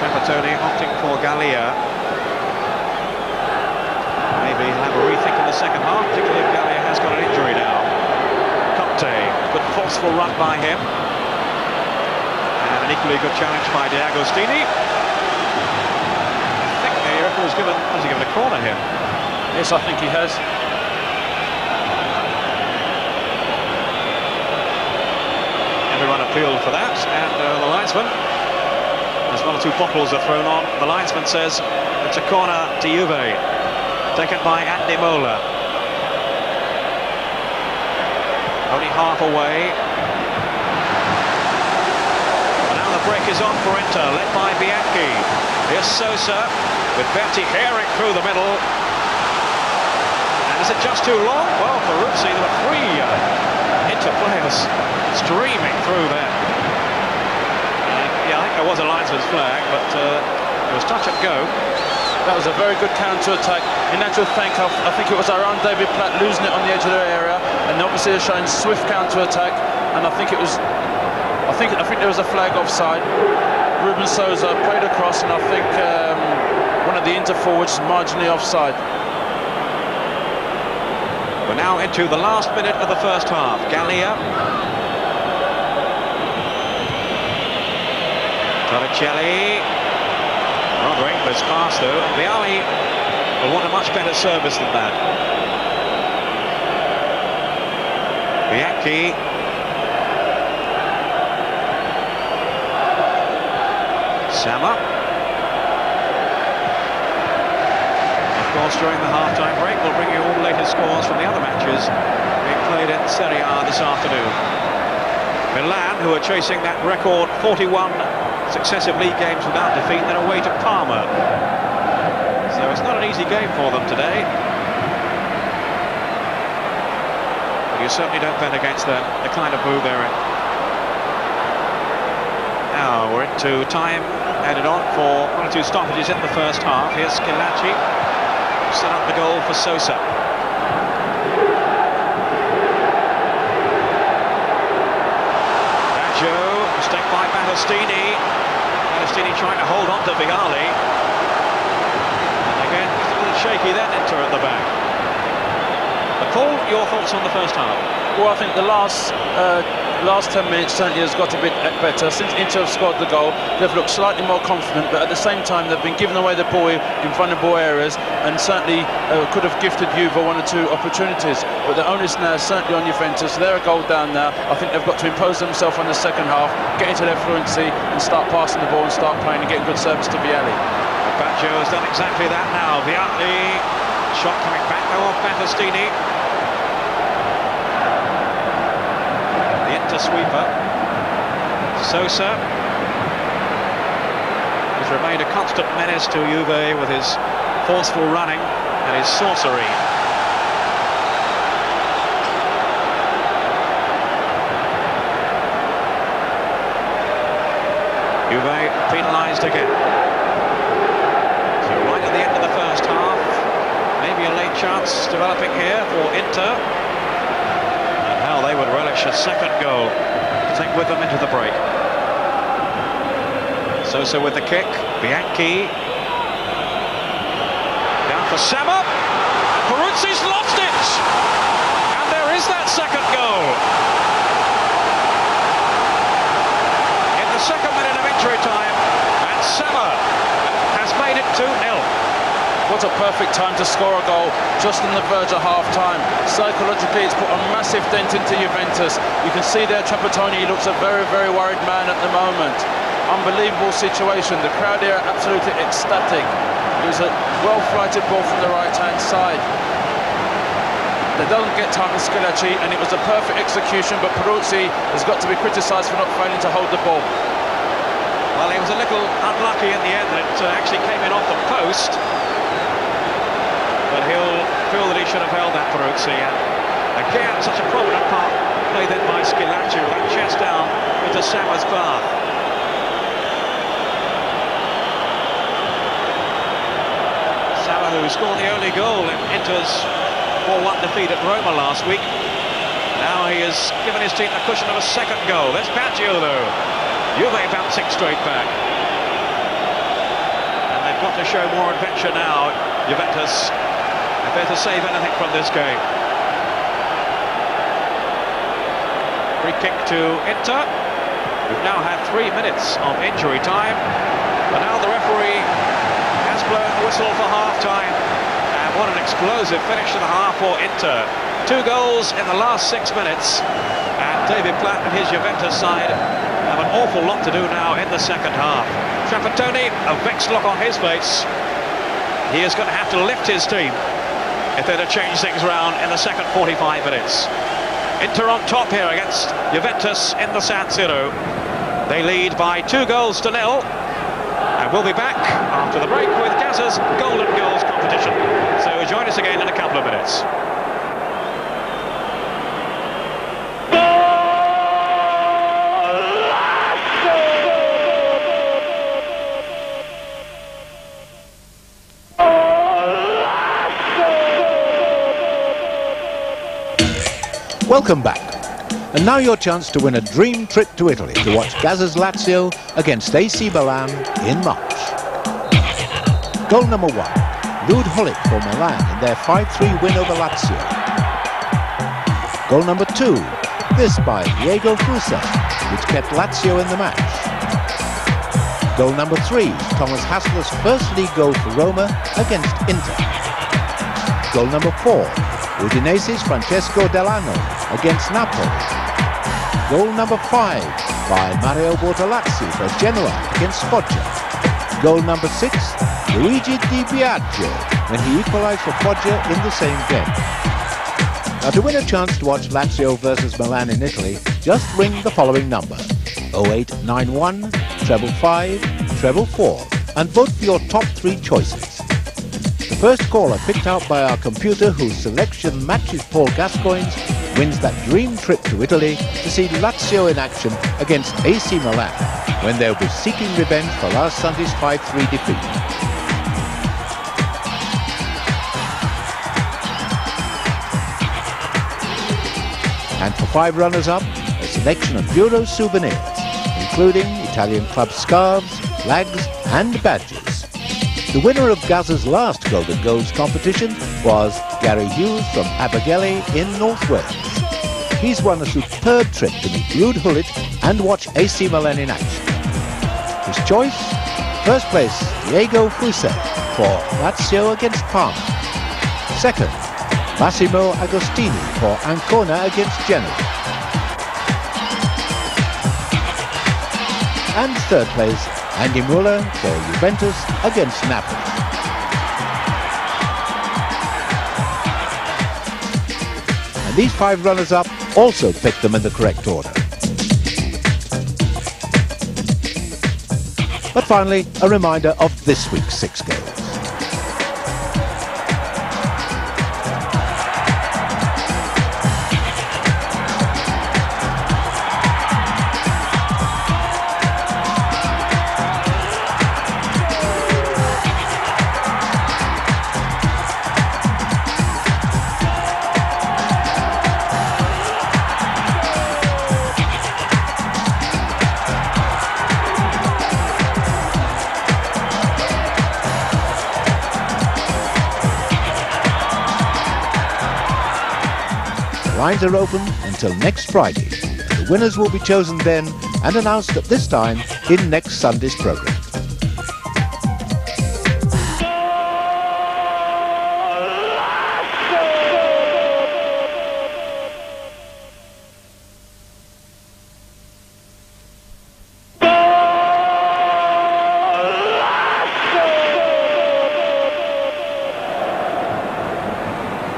Trapattoni opting for Gallia. Maybe he'll have a rethink in the second half, particularly if Vialli has got an injury now. Conte, good forceful run by him. And an equally good challenge by D'Agostini. I think the referee has given a corner here. Yes, I think he has. Everyone appealed for that, and the linesman, as 1 or 2 bottles are thrown on, the linesman says it's a corner to Juve, taken by Andy Mola. Only half away. And now the break is on for Inter, led by Bianchi. Here's Sosa, with Berti herring through the middle. And is it just too long? Well, Peruzzi, there were 3 Inter players streaming through there. Yeah, I think there was a linesman's flag, but it was touch and go. That was a very good counter-attack. In actual fact, I think it was our own David Platt losing it on the edge of their area, and obviously they're showing swift counter-attack. And I think there was a flag offside. Ruben Sosa played across, and I think one of the Inter forwards marginally offside. We're now into the last minute of the first half. Gallia. Torricelli. Rodri was fast though. Vialli will want a much better service than that. Bianchi. Sama. Of course, during the half-time break, we'll bring you all the latest scores from the other matches being played in Serie A this afternoon. Milan, who are chasing that record 41 successive league games without defeat, then away to Parma. So it's not an easy game for them today. But you certainly don't bet against the kind of move they're in. Now we're into time added on for 1 or 2 stoppages in the first half. Here's Schillaci, set up the goal for Sosa. Baggio, mistake by Battistini. Battistini trying to hold on to Vialli. And again, it's a little shaky then, Inter at the back. But Paul, your thoughts on the first half? Well, I think the last 10 minutes certainly has got a bit better. Since Inter have scored the goal, they've looked slightly more confident, but at the same time they've been giving away the ball in vulnerable areas, and certainly could have gifted Juve 1 or 2 opportunities. But the onus now is certainly on Juventus. They're a goal down now. I think they've got to impose themselves on the second half, get into their fluency and start passing the ball and start playing and getting good service to Vialli. Baggio has done exactly that now. Vialli, shot coming back now off Battistini. Sweeper. Sosa has remained a constant menace to Juve with his forceful running and his sorcery. Juve penalised again. So right at the end of the first half, maybe a late chance developing here for Inter. They would relish a second goal to take with them into the break. Sosa with the kick. Bianchi. Down for Sama. Peruzzi's lost it! And there is that second goal. In the second minute of injury time, and Sama has made it 2-0. What a perfect time to score a goal, just on the verge of half-time. Psychologically, it's put a massive dent into Juventus. You can see there Trapattoni, he looks a very, very worried man at the moment. Unbelievable situation. The crowd here are absolutely ecstatic. It was a well-flighted ball from the right-hand side. They don't get time to Schillaci, and it was a perfect execution, but Peruzzi has got to be criticised for not failing to hold the ball. Well, he was a little unlucky in the end that it actually came in off the post. But he'll feel that he should have held that, Peruzzi. And again, such a prominent part played in by Schillaci with that chest down into Sama's path. Sama, who scored the only goal in Inter's 4-1 defeat at Roma last week. Now he has given his team the cushion of a second goal. There's Baggio, though. Juve bouncing straight back. And they've got to show more adventure now, Juventus. if they're to save anything from this game. Free kick to Inter. We've now had 3 minutes of injury time, and now the referee has blown the whistle for half-time. And what an explosive finish to the half for Inter. 2 goals in the last 6 minutes, and David Platt and his Juventus side have an awful lot to do now in the second half. Trapattoni, a vexed look on his face. He is going to have to lift his team if they're to change things around in the second 45 minutes. Inter on top here against Juventus in the San Siro. They lead by 2 goals to 0. And we'll be back after the break with Gazza's Golden Goals competition. So join us again in a couple of minutes. Welcome back. And now your chance to win a dream trip to Italy to watch Gazza's Lazio against AC Milan in March. Goal number 1, Ruben for Milan in their 5-3 win over Lazio. Goal number 2, this by Diego Fusa, which kept Lazio in the match. Goal number 3, Thomas Hassler's first league goal for Roma against Inter. Goal number 4, Udinese's Francesco Delano against Napoli. Goal number 5 by Mario Bortolazzi for Genoa against Foggia. Goal number 6, Luigi Di Biagio when he equalised for Foggia in the same game. Now to win a chance to watch Lazio versus Milan in Italy, just ring the following number: 0891 555 444 and vote for your top 3 choices. The first caller picked out by our computer whose selection matches Paul Gascoigne's wins that dream trip to Italy to see Lazio in action against AC Milan when they'll be seeking revenge for last Sunday's 5-3 defeat. And for 5 runners-up, a selection of Euro souvenirs, including Italian club scarves, flags and badges. The winner of Gazza's last Golden Goals competition was Gary Hughes from Abergele in North Wales. He's won a superb trip to meet Ruud Gullit and watch AC Milan in action. His choice? First place, Diego Fusa for Lazio against Parma. Second, Massimo Agostini for Ancona against Genoa. And third place, Andy Muller for Juventus against Napoli. And these 5 runners-up also picked them in the correct order. But finally, a reminder of this week's 6 goals. Lines are open until next Friday. The winners will be chosen then and announced at this time in next Sunday's programme.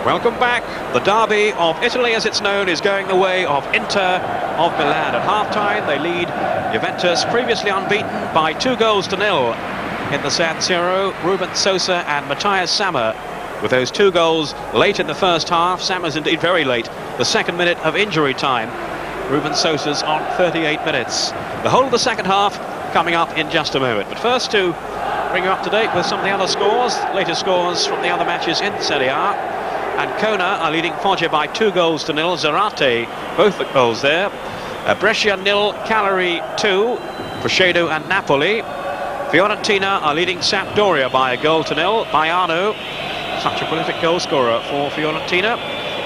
Welcome back. The derby of Italy, as it's known, is going the way of Inter of Milan. At half-time, they lead Juventus, previously unbeaten, by 2 goals to 0 in the San Siro. Ruben Sosa and Matthias Sammer with those 2 goals late in the first half. Sammer's indeed very late, the 2nd minute of injury time. Ruben Sosa's on 38 minutes. The whole of the second half coming up in just a moment. But first, to bring you up to date with some of the other scores, latest scores from the other matches in Serie A. Ancona are leading Foggia by 2 goals to 0. Zarate, both the goals there. Brescia 0, Cagliari 2 for Shadow and Napoli. Fiorentina are leading Sampdoria by 1 goal to 0. Baiano such a prolific goal scorer for Fiorentina.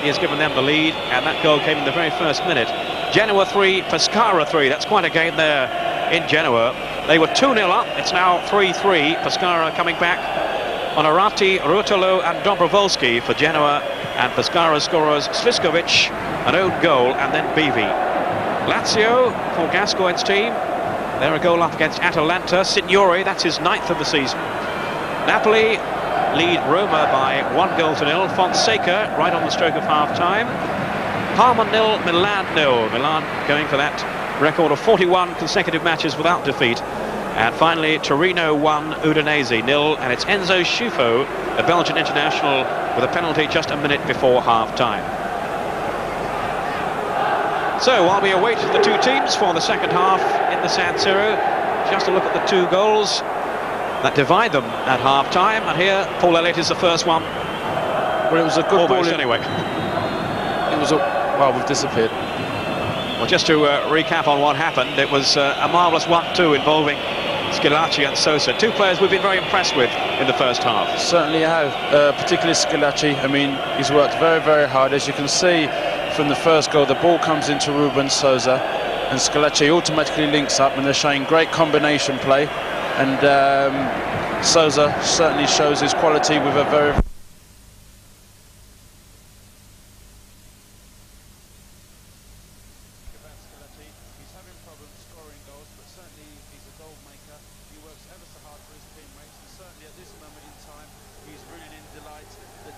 He has given them the lead, and that goal came in the very first minute. Genoa 3, Pescara 3. That's quite a game there in Genoa. They were 2-0 up. It's now 3-3. Pescara coming back. Onorati, Rutolo and Dobrovolski for Genoa, and Pescara scorers Sliskovic, an own goal, and then Bevi. Lazio for Gascoigne's team. They're a goal up against Atalanta. Signori, that's his 9th of the season. Napoli lead Roma by 1-0. Fonseca right on the stroke of half-time. Parma 0, Milan 0. Milan going for that record of 41 consecutive matches without defeat. And finally, Torino 1, Udinese 0, and it's Enzo Schufo, the Belgian international, with a penalty just a minute before half-time. So, while we await the two teams for the second half in the San Siro, just a look at the two goals that divide them at half-time. And here, Paul Elliott is the first one. Well, it was a good ball anyway. It was a... well, we've disappeared. Well, just to recap on what happened, it was a marvellous 1-2 involving Schillaci and Sosa, two players we've been very impressed with in the first half. Certainly have, particularly Schillaci. I mean, he's worked very, very hard. As you can see from the first goal, the ball comes into Ruben Sosa, and Schillaci automatically links up, and they're showing great combination play. And Sosa certainly shows his quality with a very...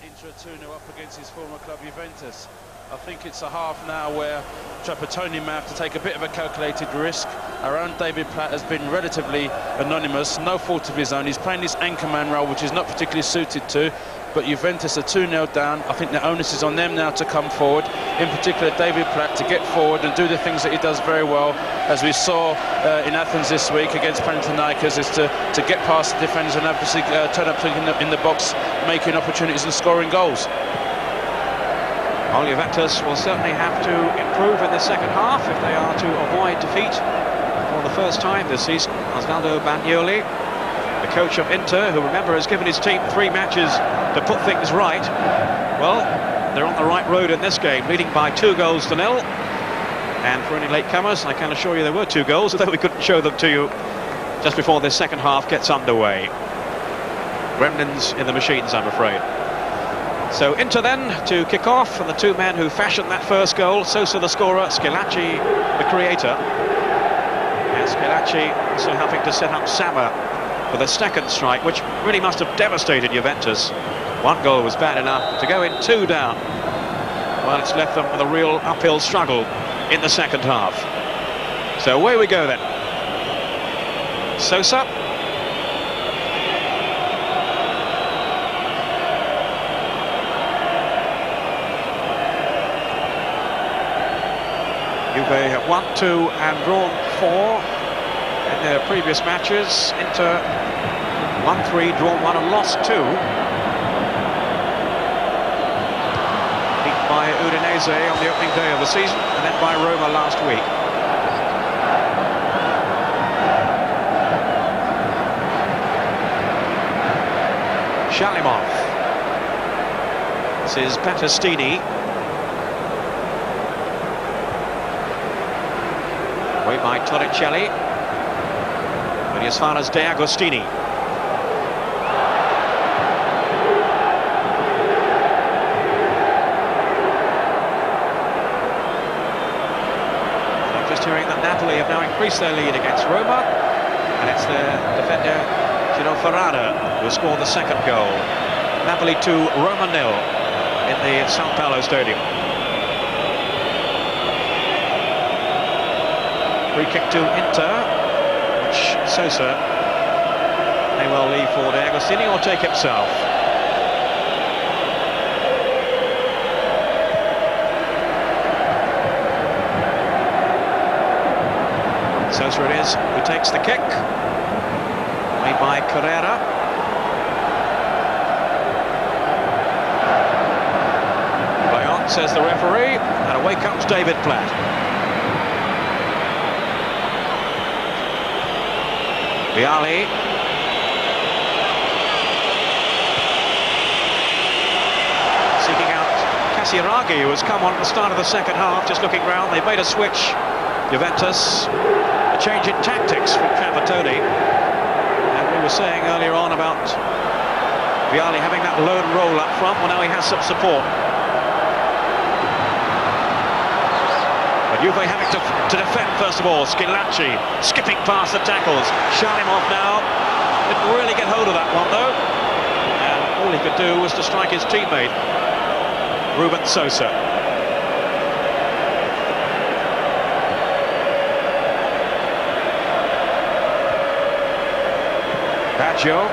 Inter 2-0 up against his former club Juventus. I think it's a half now where Trapattoni may have to take a bit of a calculated risk. Our own David Platt has been relatively anonymous, no fault of his own. He's playing this anchorman role, which is not particularly suited to, but Juventus are 2-0 down. I think the onus is on them now to come forward, in particular David Platt, to get forward and do the things that he does very well, as we saw in Athens this week against Panathinaikos, is to get past the defenders and obviously turn up in the box, making opportunities and scoring goals. Well, Juventus will certainly have to improve in the second half if they are to avoid defeat for the first time this season. Osvaldo Bagnoli, the coach of Inter, who, remember, has given his team 3 matches to put things right. Well, they're on the right road in this game, leading by 2-0. And for any latecomers, I can assure you there were 2 goals, although we couldn't show them to you just before this second half gets underway. Gremlins in the machines, I'm afraid. So Inter then to kick off, and the two men who fashioned that first goal, Sosa the scorer, Schillaci the creator. And Schillaci also helping to set up Sama for the second strike, which really must have devastated Juventus. 1 goal was bad enough, to go in 2 down, well, it's left them with a real uphill struggle in the second half. So away we go then. Sosa. Juve have won 2 and drawn 4 in their previous matches. Inter won 3, drawn 1 and lost 2. Beaten by Udinese on the opening day of the season, and then by Roma last week. Shalimov. This is Battistini. Away by Torricelli. Only as far as De Agostini. I'm just hearing that Napoli have now increased their lead against Roma, and it's the defender Gino Ferrara who scored the second goal. Napoli 2, Roma 0 in the Sao Paulo Stadium. Free kick to Inter, which Sosa may well leave for De Agostini or take himself. Sosa it is who takes the kick, made by Carrera. Play on, says the referee, and away comes David Platt. Vialli. Casiraghi, who has come on at the start of the second half, just looking round. They've made a switch, Juventus. A change in tactics from Trapattoni. And we were saying earlier on about Vialli having that lone role up front. Well, now he has some support. But Juve having to defend first of all. Schillaci skipping past the tackles. Shalimov now didn't really get hold of that one though. And all he could do was to strike his teammate, Ruben Sosa. Baggio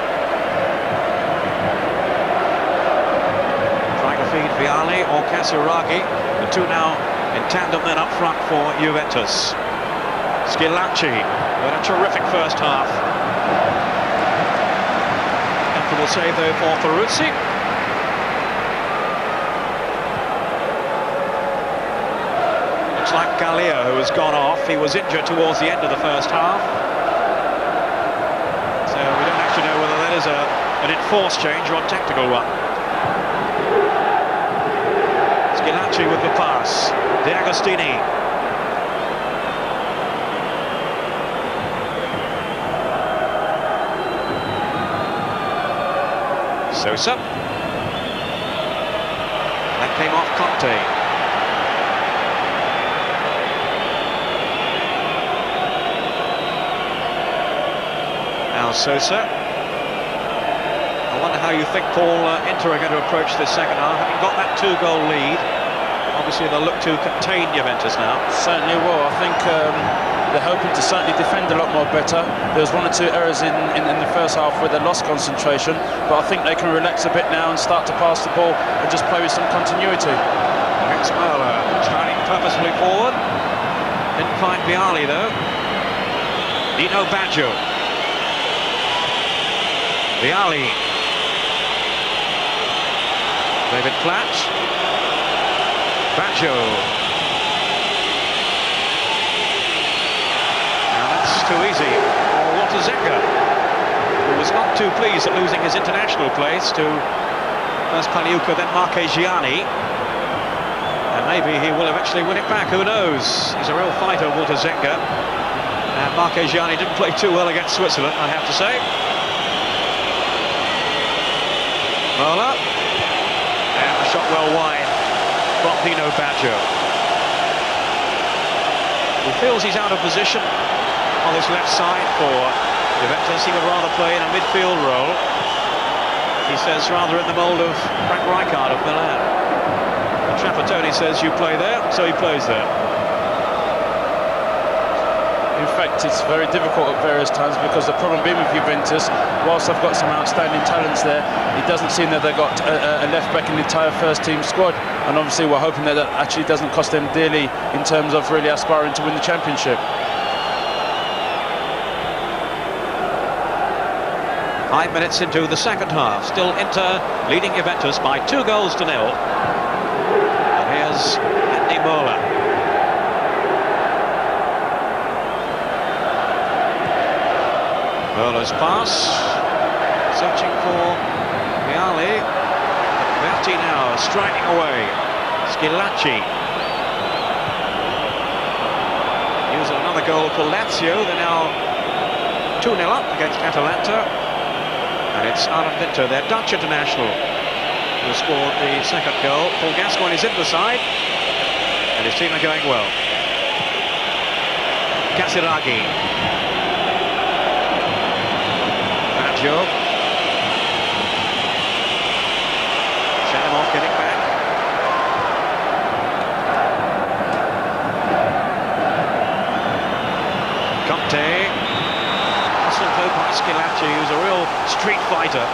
trying to feed Vialli or Casiraghi. The two now in tandem then up front for Juventus. Schillaci with a terrific first half. Comfortable save though for Peruzzi. Looks like Gallia, who has gone off. He was injured towards the end of the first half. So we don't actually know whether that is an enforced change or a tactical one. Schillaci with the pass. De Agostini. Sosa. That came off Conte. Now Sosa. I wonder how you think, Paul, Inter are going to approach this second half, having got that 2-goal lead. Obviously they'll look to contain Juventus now. Certainly will. I think they're hoping to certainly defend a lot more better. There was 1 or 2 errors in the first half where they lost concentration, but I think they can relax a bit now and start to pass the ball and just play with some continuity. Max Möller turning purposefully forward. Didn't find Vialli though. Nino Baggio. Vialli. David Platt. Baggio. Now that's too easy for Walter Zenga, who was not too pleased at losing his international place to first Paliuca, then Marchegiani. And maybe he will eventually win it back, who knows? He's a real fighter, Walter Zenga. And Marchegiani didn't play too well against Switzerland, I have to say. Möller. And the shot well wide from Nino Baggio. He feels he's out of position on this left side for Juventus. He would rather play in a midfield role. He says rather in the mould of Frank Rijkaard of Milan. And Trapattoni says you play there, so he plays there. In fact, it's very difficult at various times because the problem being with Juventus, whilst they've got some outstanding talents there, it doesn't seem that they've got a left-back in the entire first-team squad. And obviously we're hoping that that actually doesn't cost them dearly in terms of really aspiring to win the championship. 5 minutes into the second half, still Inter leading Juventus by 2 goals to 0. And here's Andy Möller. Möller's pass, searching for Vialli. Berti now striding away. Schillaci. Here's another goal for Lazio. They're now 2-0 up against Atalanta. And it's Aaron Winter, their Dutch international, who scored the second goal. Paul Gascoigne is in the side, and his team are going well. Casiraghi. Baggio. Shalimov getting back. Conte. Hustled though by Schillaci, who's a real street fighter.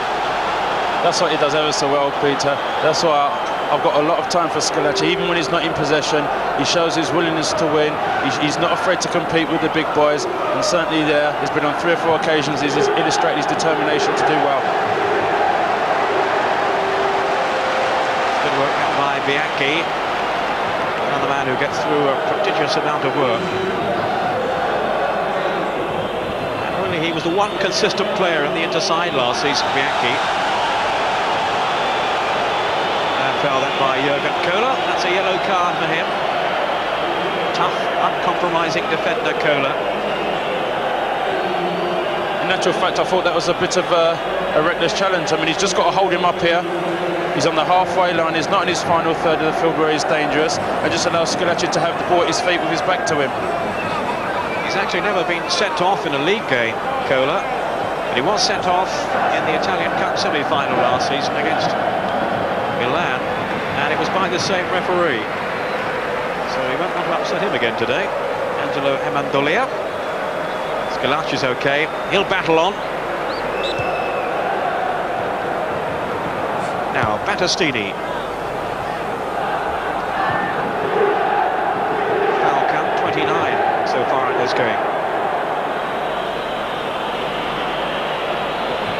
That's what he does ever so well, Peter. That's why I've got a lot of time for Schillaci. Even when he's not in possession, he shows his willingness to win. He's not afraid to compete with the big boys, and certainly there's been on 3 or 4 occasions he's illustrated his determination to do well. Good work by Vialli, another man who gets through a prodigious amount of work. And really he was the one consistent player in the Inter side last season, Vialli. Fell then by Jurgen Kohler. compromising defender, Kola. In actual fact, I thought that was a bit of a reckless challenge. I mean, he's just got to hold him up here. He's on the halfway line. He's not in his final third of the field where he's dangerous, and just allows Schillaci to have the ball at his feet with his back to him. He's actually never been sent off in a league game, Kola, but he was sent off in the Italian Cup semi-final last season against Milan, and it was by the same referee. So he won't want to upset him again today. Angelo Amendolia. Schillaci's okay. He'll battle on. Now, Battistini. Foul count 29 so far in this game.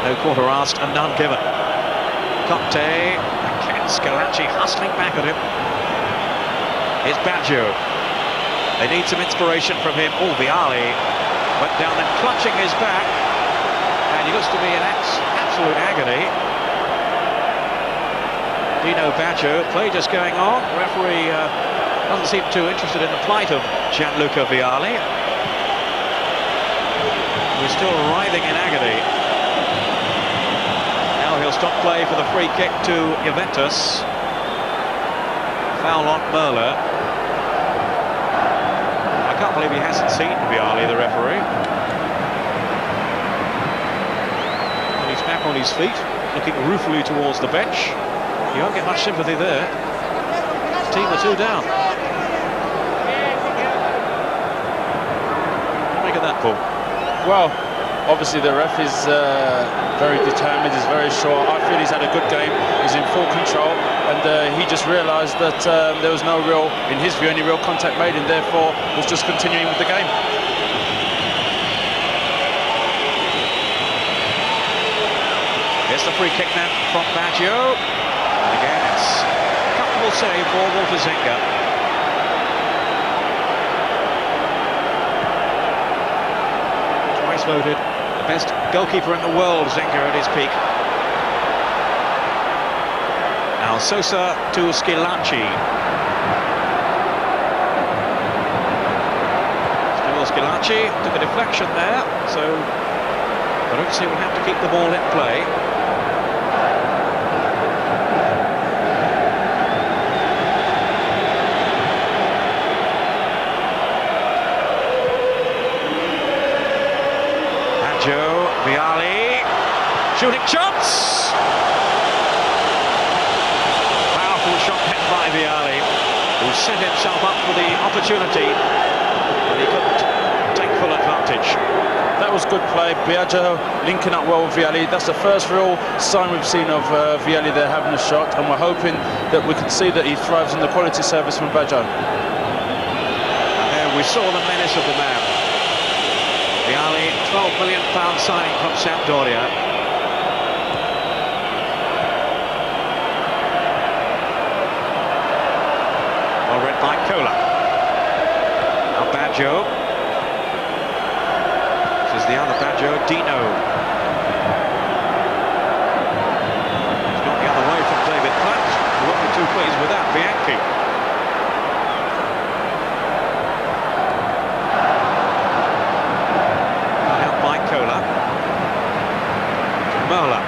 No quarter asked and none given. Conte, again Schillaci hustling back at him. Here's Baggio. They need some inspiration from him. Oh, Vialli went down and clutching his back. And he looks to be in absolute agony. Dino Baggio, play just going on. The referee doesn't seem too interested in the plight of Gianluca Vialli. He's still writhing in agony. Now he'll stop play for the free kick to Juventus. Foul on Merla. I can't believe he hasn't seen Vialli, the referee. And he's back on his feet, looking ruefully towards the bench. You won't get much sympathy there. Team are 2 down. What do you make of that, Paul? Well, obviously the ref is very determined, he's very sure. I feel he's had a good game, he's in full control, and he just realised that there was no real, in his view, any real contact made, and therefore was just continuing with the game. Here's the free kick now from Baggio. And again, it's a comfortable save for Wolferzinga. Twice voted the best goalkeeper in the world, Zinga at his peak. Now Sosa to Schillaci. Still Schillaci, took a deflection there, so Peruzzi will have to keep the ball in play. Vialli, shooting chance! Powerful shot hit by Vialli, who set himself up for the opportunity, but he couldn't take full advantage. That was good play. Baggio linking up well with Vialli. That's the first real sign we've seen of Vialli there having a shot, and we're hoping that we can see that he thrives on the quality service from Baggio. And there we saw the menace of the man. Vialli, £12 million signing from Sampdoria. Well read by Kola. Now Baggio. This is the other Baggio, Dino. It's not the other way from David Platt. We won't be too pleased with that. Bianchi. Merla.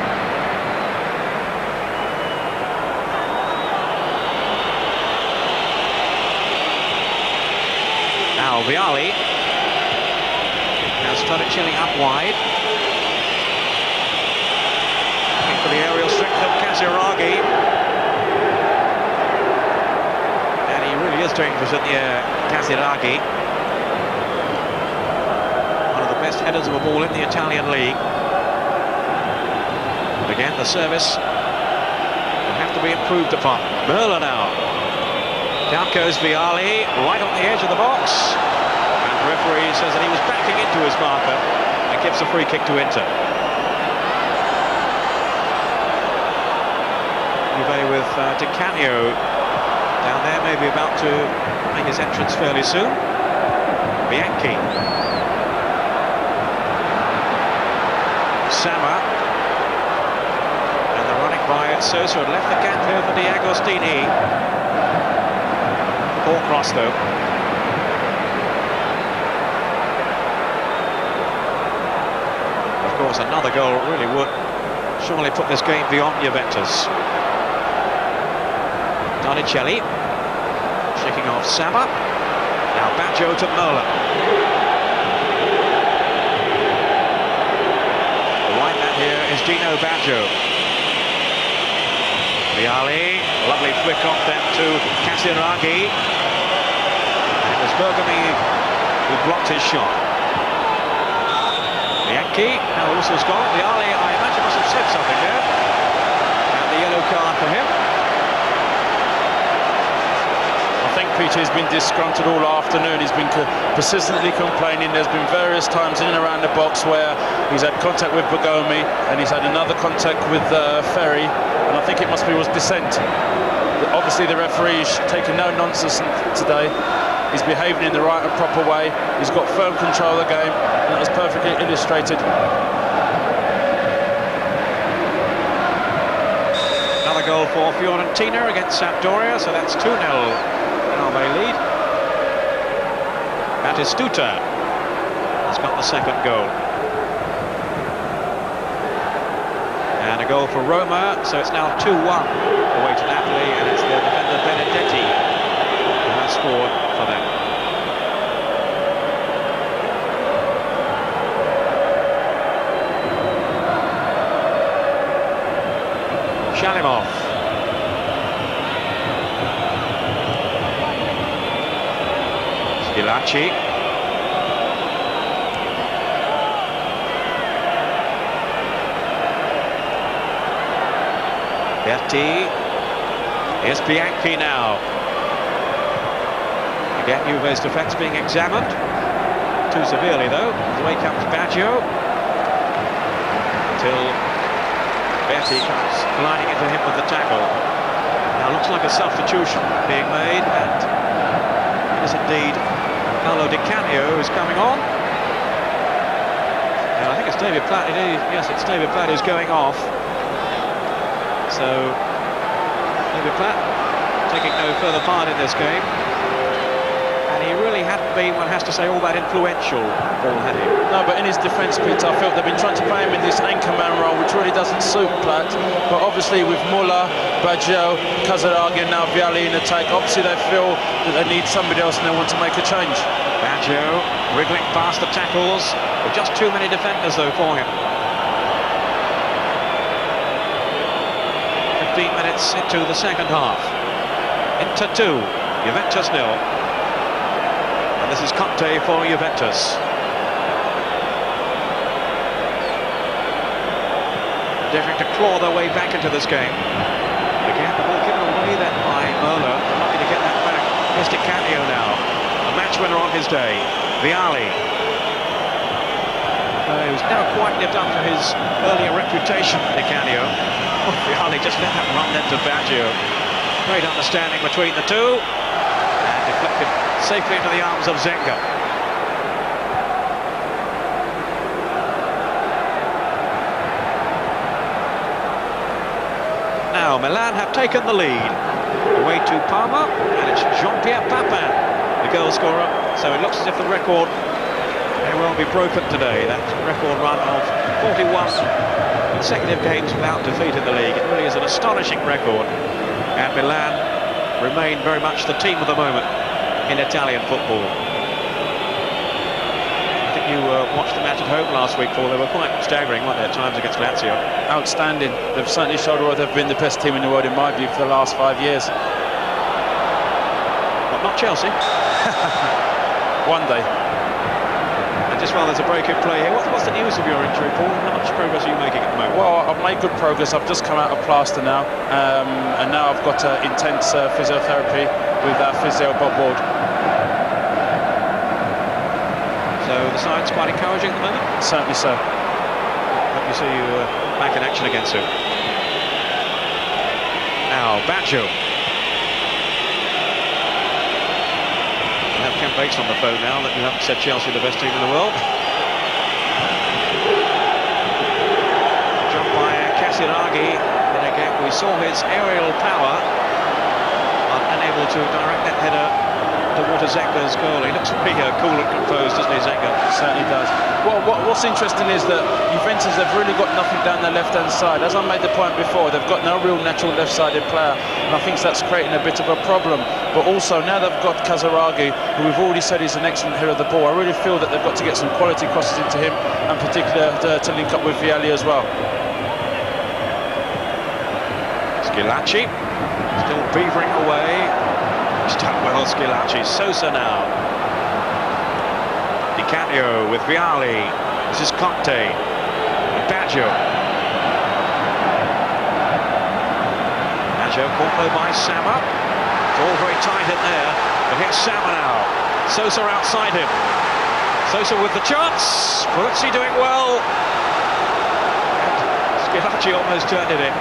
Now Vialli has started chilling up wide. Looking for the aerial strength of Casiraghi. And he really is dangerous in the air, Casiraghi. One of the best headers of a ball in the Italian league. Again, the service will have to be improved upon. Merla now. Down goes Vialli, right on the edge of the box. And the referee says that he was backing into his marker and gives a free kick to Inter. Juve with Di Canio down there, maybe about to make his entrance fairly soon. Bianchi. Sama. By Sosa had left the gap here for D'Agostini. Ball cross though. course, another goal really would surely put this game beyond Juventus. Donicelli shaking off Saba. Now Baggio to Mola. The white man here is Dino Baggio. Vialli, lovely flick off then to Casiraghi. And it was Bergami who blocked his shot. Bianchi, now whistle's gone. Vialli, I imagine, must have said something there. And the yellow card for him. I think Peter has been disgruntled all afternoon. He's been persistently complaining. There's been various times in and around the box where he's had contact with Bergomi and he's had another contact with Ferry, and I think it must be was dissent. Obviously the referee's taking no nonsense today. He's behaving in the right and proper way. He's got firm control of the game, and that was perfectly illustrated. Another goal for Fiorentina against Sampdoria, so that's 2-0. They lead. Batistuta has got the second goal. And a goal for Roma, so it's now 2-1 away to Napoli, and it's the defender Benedetti who has scored for them. Shalimov. Schillaci. Berti. Here's Bianchi now. Again, Juve's defence being examined. Too severely, though. Away comes Baggio. Until Berti comes gliding into him with the tackle. Now, looks like a substitution being made, and it is indeed Paolo Di Canio who's coming on. And I think it's David Platt. Yes, it's David Platt who's going off. So David Platt taking no further part in this game. And he really hadn't been, one has to say, all that influential, Paul, had he? No, but in his defence, Peter, I felt they've been trying to play him in this anchor man role, which really doesn't suit Platt. But obviously with Muller, Baggio, Casiraghi and now Vialli in attack, obviously they feel that they need somebody else and they want to make a change. Baggio wriggling past the tackles, with just too many defenders though for him. 15 minutes into the second half. Inter 2, Juventus 0. And this is Conte for Juventus. Endeavouring to claw their way back into this game. Again, the ball given away then by Mola. Lucky to get that back. Here's Di Canio now. A match winner on his day. Vialli. Who's never quite lived up to his earlier reputation, Di Canio. Oh, Vialli just let that run then to Baggio. Great understanding between the two. And deflected safely into the arms of Zenga. Now Milan have taken the lead. Away to Parma, and it's Jean-Pierre Papin, the goal scorer. So it looks as if the record may well be broken today. That record run of 41 consecutive games without defeat in the league. It really is an astonishing record. And Milan remain very much the team of the moment in Italian football. I think you watched the match at home last week, Paul. They were quite staggering, weren't they, at times against Lazio? Outstanding. They've certainly showed why they've been the best team in the world, in my view, for the last 5 years. But not Chelsea. One day. And just while there's a break in play here, what's the news of your injury, Paul? How much progress are you making at the moment? Well, I've made good progress. I've just come out of plaster now, and now I've got intense physiotherapy with our physio Bob Ward. So the side's quite encouraging at the moment? Certainly so. Hope you see you back in action again soon. Now, Baggio. We have Ken Bates on the phone now that you haven't said Chelsea the best team in the world. Jumped by Casiraghi. And again, we saw his aerial power, but unable to direct that header underwater Zenga's goal. He looks pretty cool and composed, doesn't he, Zenga? Certainly does. What's interesting is that Juventus have really got nothing down their left-hand side. As I made the point before, they've got no real natural left-sided player, and I think that's creating a bit of a problem. But also, now they've got Casaraghi, who we've already said is an excellent hero of the ball, I really feel that they've got to get some quality crosses into him, and particularly to link up with Vialli as well. Schillaci, still beavering away. He's done well, Schillaci. Sosa now. Di Canio with Vialli. This is Conte. Baggio. Baggio caught low by Sama. It's all very tight in there. But here's Sama now. Sosa outside him. Sosa with the chance. Peruzzi doing well. And Schillaci almost turned it in.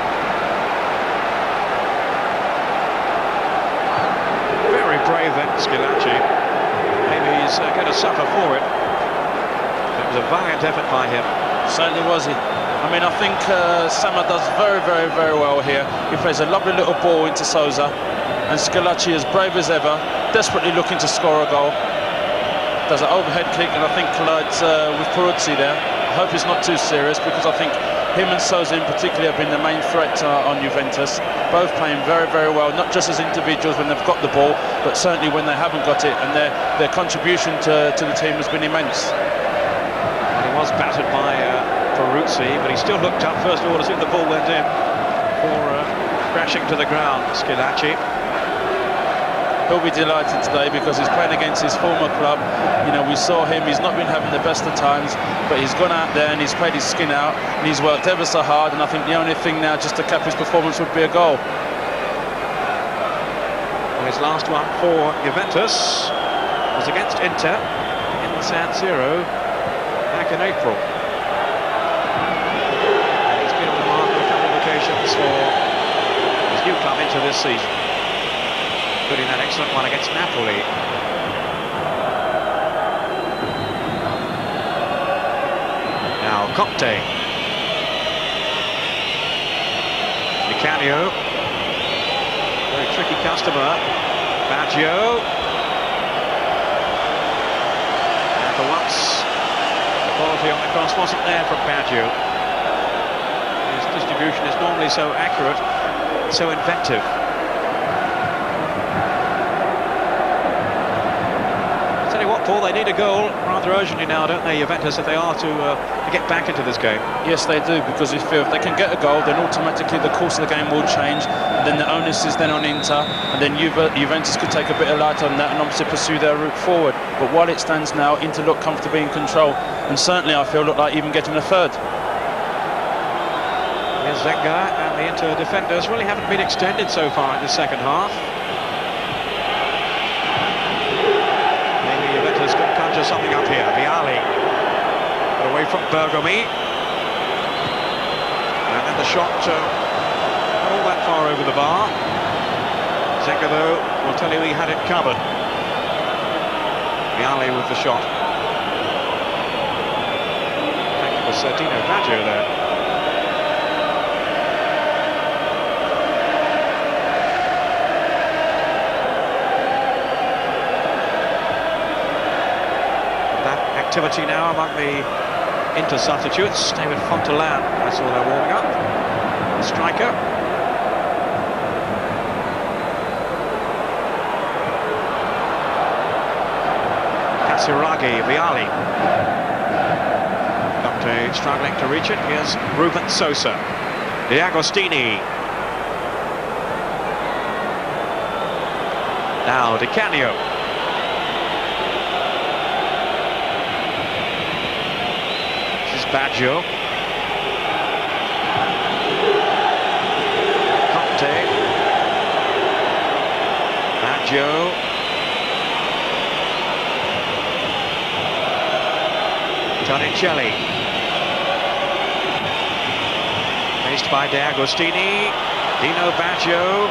Very brave then, Schillaci. Maybe he's going to suffer for it. It was a valiant effort by him. Certainly was he. I mean, I think Sama does very, very, very well here. He plays a lovely little ball into Sosa, and Schillaci, as brave as ever, desperately looking to score a goal. Does an overhead kick, and I think collides with Peruzzi there. I hope it's not too serious, because I think him and Sosa in particular have been the main threat on Juventus. Both playing very, very well, not just as individuals when they've got the ball, but certainly when they haven't got it, and their contribution to the team has been immense. He was battered by Peruzzi, but he still looked up first of all to see if the ball went in before crashing to the ground. Schillaci. He'll be delighted today because he's playing against his former club. You know, we saw him, he's not been having the best of times, but he's gone out there and he's played his skin out, and he's worked ever so hard, and I think the only thing now just to cap his performance would be a goal. Well, his last one for Juventus was against Inter in the San Siro back in April. And he's been on the mark on a couple of occasions for his new club into this season, including that excellent one against Napoli. Now Conte. Di Canio. Very tricky customer. Baggio. And for once, the quality on the cross wasn't there from Baggio. His distribution is normally so accurate, so inventive. Paul, they need a goal rather urgently now, don't they, Juventus, if they are to get back into this game? Yes, they do, because if they can get a goal, then automatically the course of the game will change, and then the onus is then on Inter, and then Juventus could take a bit of light on that and obviously pursue their route forward. But while it stands now, Inter look comfortably in control, and certainly I feel look like even getting a third. Here's Zenga, and the Inter defenders really haven't been extended so far in the second half. Something up here. Vialli got away from Bergomi, and then the shot not all that far over the bar. Zenga though will tell you he had it covered. Vialli with the shot. Thank you for Dino Baggio there. Activity now among the Inter substitutes. David Fontelan, I saw they're warming up. The striker. Casaraghi, Vialli. Conte struggling to reach it. Here's Ruben Sosa. D'Agostini. Now Di Canio. Baggio. Conte. Baggio. Tonicelli. Faced by D'Agostini. Dino Baggio.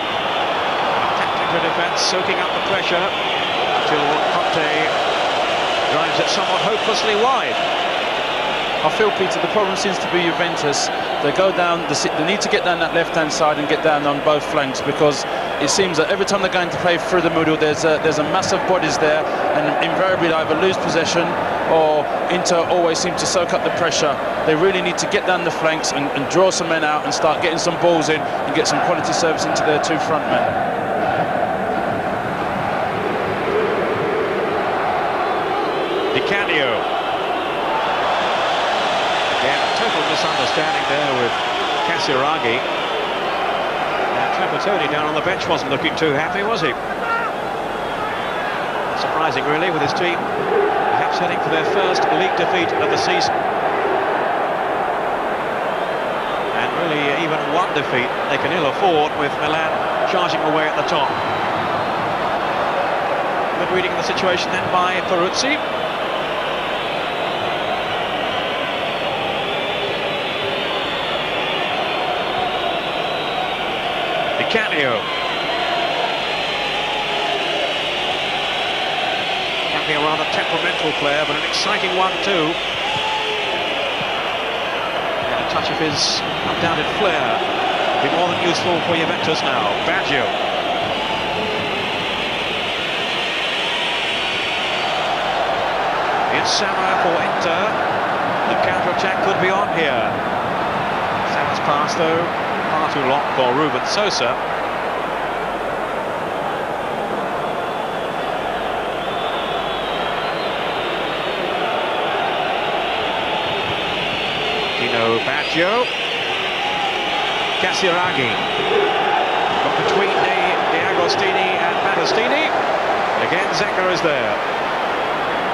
Tapped into defence, soaking up the pressure until Conte drives it somewhat hopelessly wide. I feel, Peter, the problem seems to be Juventus. They go down, they need to get down that left-hand side and get down on both flanks, because it seems that every time they're going to play through the middle, there's a massive bodies there, and invariably they either lose possession or Inter always seem to soak up the pressure. They really need to get down the flanks and draw some men out and start getting some balls in and get some quality service into their two front men. Di Canio. Again, total misunderstanding there with Casiraghi. And Trapattoni down on the bench wasn't looking too happy, was he? Surprising, really, with his team perhaps heading for their first league defeat of the season. And really, even one defeat they can ill afford, with Milan charging away at the top. Good reading of the situation then by Peruzzi. Di Canio. Can be a rather temperamental player, but an exciting one too. And a touch of his undoubted flair will be more than useful for Juventus now. Baggio. It's Sama for Inter. The counter-attack could be on here. Sama's pass though, far too long for Ruben Sosa. Baggio. Casiraghi. Got between D'Agostini and Battistini. Again, Zenga is there.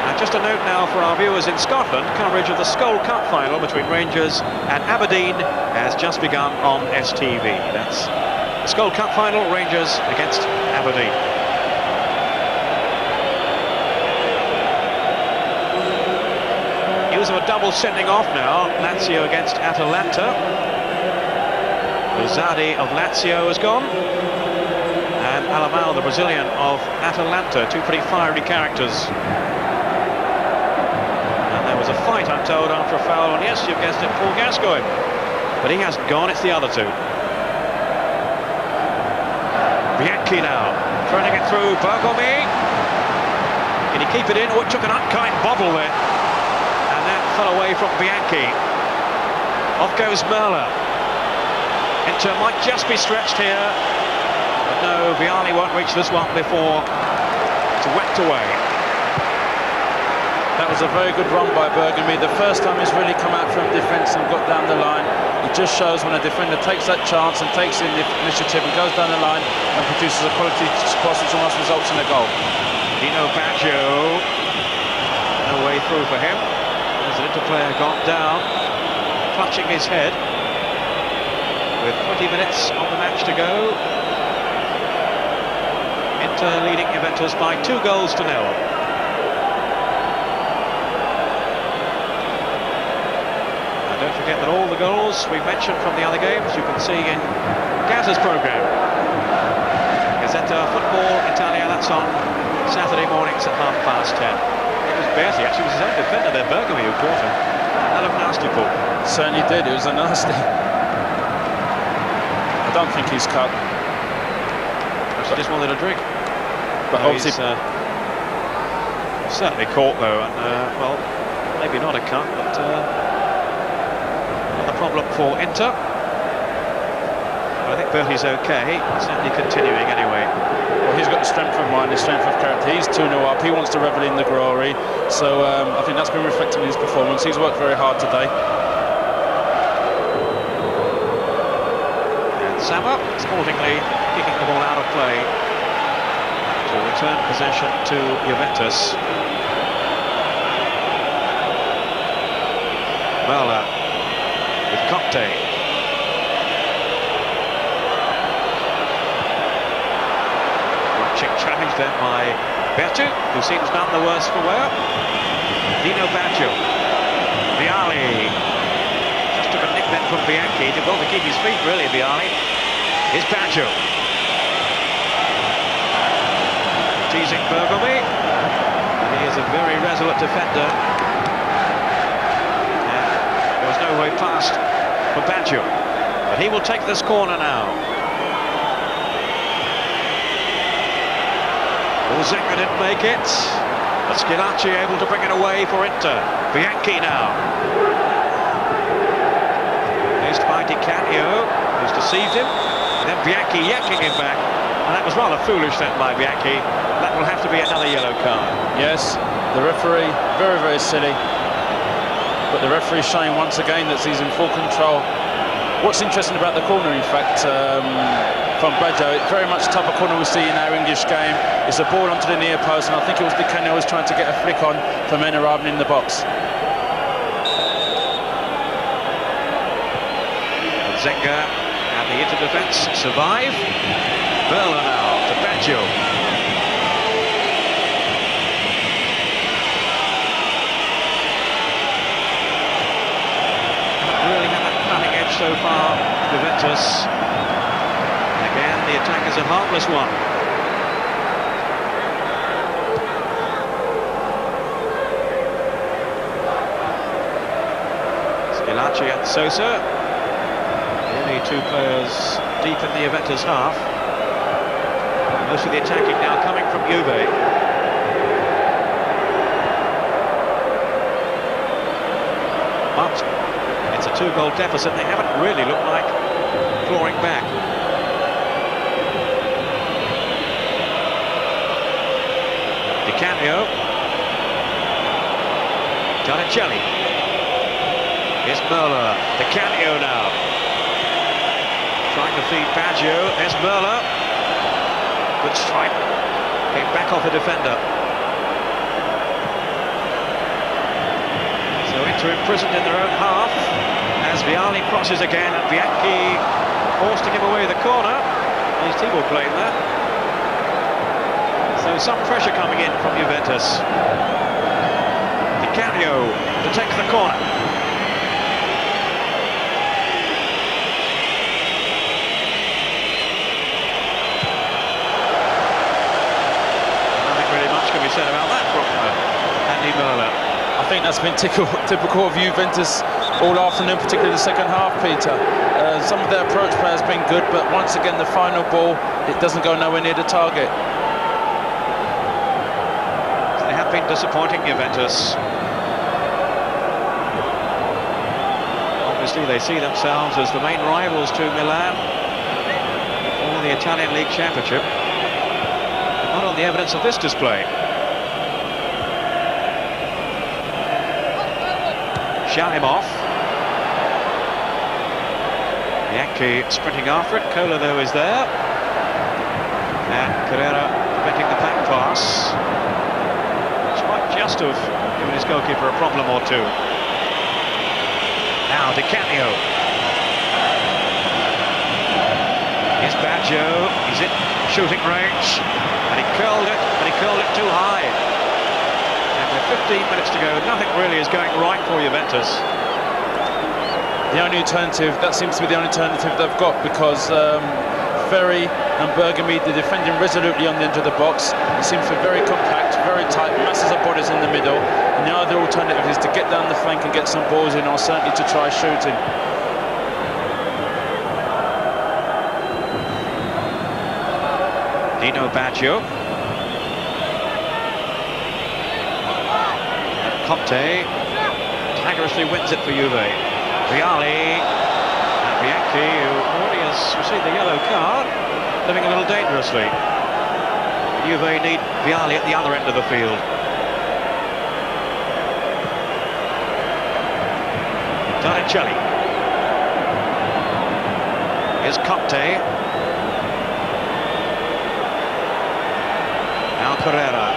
And just a note now for our viewers in Scotland, coverage of the Skull Cup final between Rangers and Aberdeen has just begun on STV. That's the Skull Cup final, Rangers against Aberdeen. Of a double sending off now. Lazio against Atalanta. Rosati of Lazio has gone, and Alamao, the Brazilian of Atalanta, two pretty fiery characters. And there was a fight, I'm told, after a foul on, yes, you've guessed it, Paul Gascoigne, but he hasn't gone, it's the other two. Vialli now throwing it through. Bergomi, can he keep it in? Oh, it took an unkind bobble there. Fell away from Bianchi. Off goes Merla. Inter might just be stretched here, but no, Vialli won't reach this one before it's whacked away. That was a very good run by Bergomi. The first time he's really come out from defence and got down the line. It just shows when a defender takes that chance and takes in the initiative and goes down the line and produces a quality cross which almost results in a goal. Dino Baggio, no way through for him. As an Inter player gone down, clutching his head, with 20 minutes on the match to go. Inter leading Juventus by 2 goals to 0. And don't forget that all the goals we mentioned from the other games you can see in Gazza's programme. Gazzetta Football Italia, that's on Saturday mornings at 10:30. Berti actually was his own defender there, Bergomi, who caught him. That looked nasty, Paul. Certainly did, it was a nasty. I don't think he's cut. He just wanted a drink. But no, obviously... certainly caught though, and well, maybe not a cut, but another problem for Inter. But I think Berti's okay, certainly continuing anyway. Well, he's got the strength of mind, the strength of character. He's 2-0 up, he wants to revel in the glory. So I think that's been reflected in his performance. He's worked very hard today. And Sama, sportingly kicking the ball out of play to return possession to Juventus. Merla with Conte. Challenged then by Bertu, who seems none the worse for wear. Dino Baggio. Vialli. Just took a nick then from Bianchi. Did well to keep his feet, really, Vialli. Here's Baggio. Teasing Bergomi. He is a very resolute defender. And away pass for Baggio. But he will take this corner now. Zenga didn't make it. But Schillaci able to bring it away for Inter. Vialli now. Faced by Di Canio, who's deceived him. And then Vialli yanking him back. And that was rather foolish then by Vialli. That will have to be another yellow card. Yes, the referee, very, very silly. But the referee showing once again that he's in full control. What's interesting about the corner, in fact, from Baggio, it's very much the type of corner we see in our English game. It's a ball onto the near post, and I think it was Di Canio was trying to get a flick on for Mena rather than in the box. Zenga and the Inter defence survive. Berla now to Baggio. Really had that cutting edge so far, Juventus. And again, the attack is a marvellous one. Schillaci and Sosa. Only two players deep in the Juventus half. Most of the attacking now coming from Juve. But it's a two-goal deficit. They haven't really looked like clawing back. Di Canio. Giannicelli. Here's Merla. Di Canio now. Trying to feed Baggio. There's Merla. Good strike. Came back off a defender. So Inter imprisoned in their own half as Vialli crosses again and Vialli forced to give away the corner. His team will blame that. So some pressure coming in from Juventus. Di Canio to take the corner. Said about that from Andy Merla. I think that's been typical of Juventus all afternoon, particularly the second half, Peter. Some of their approach play has been good, but once again the final ball, it doesn't go nowhere near the target. They have been disappointing, Juventus. Obviously they see themselves as the main rivals to Milan for the Italian League Championship. Not on the evidence of this display. Shalimov. Vialli sprinting after it. Kola, though, is there. And Carrera preventing the back pass. Which might just have given his goalkeeper a problem or two. Now Di Canio. Here's Baggio. He's in shooting range. And he curled it, but he curled it too high. And with 15 minutes to go, nothing really is going right for Juventus. The only alternative, that seems to be the only alternative they've got, because Ferry and Bergami, they're defending resolutely on the edge of the box. It seems to be very compact, very tight, masses of bodies in the middle. And the other alternative is to get down the flank and get some balls in, or certainly to try shooting. Dino Baggio. Conte tigorously wins it for Juve. Vialli and Vialli, who already has received the yellow card, living a little dangerously. Juve need Vialli at the other end of the field. Giannicelli. Here's Conte. Now Carrera.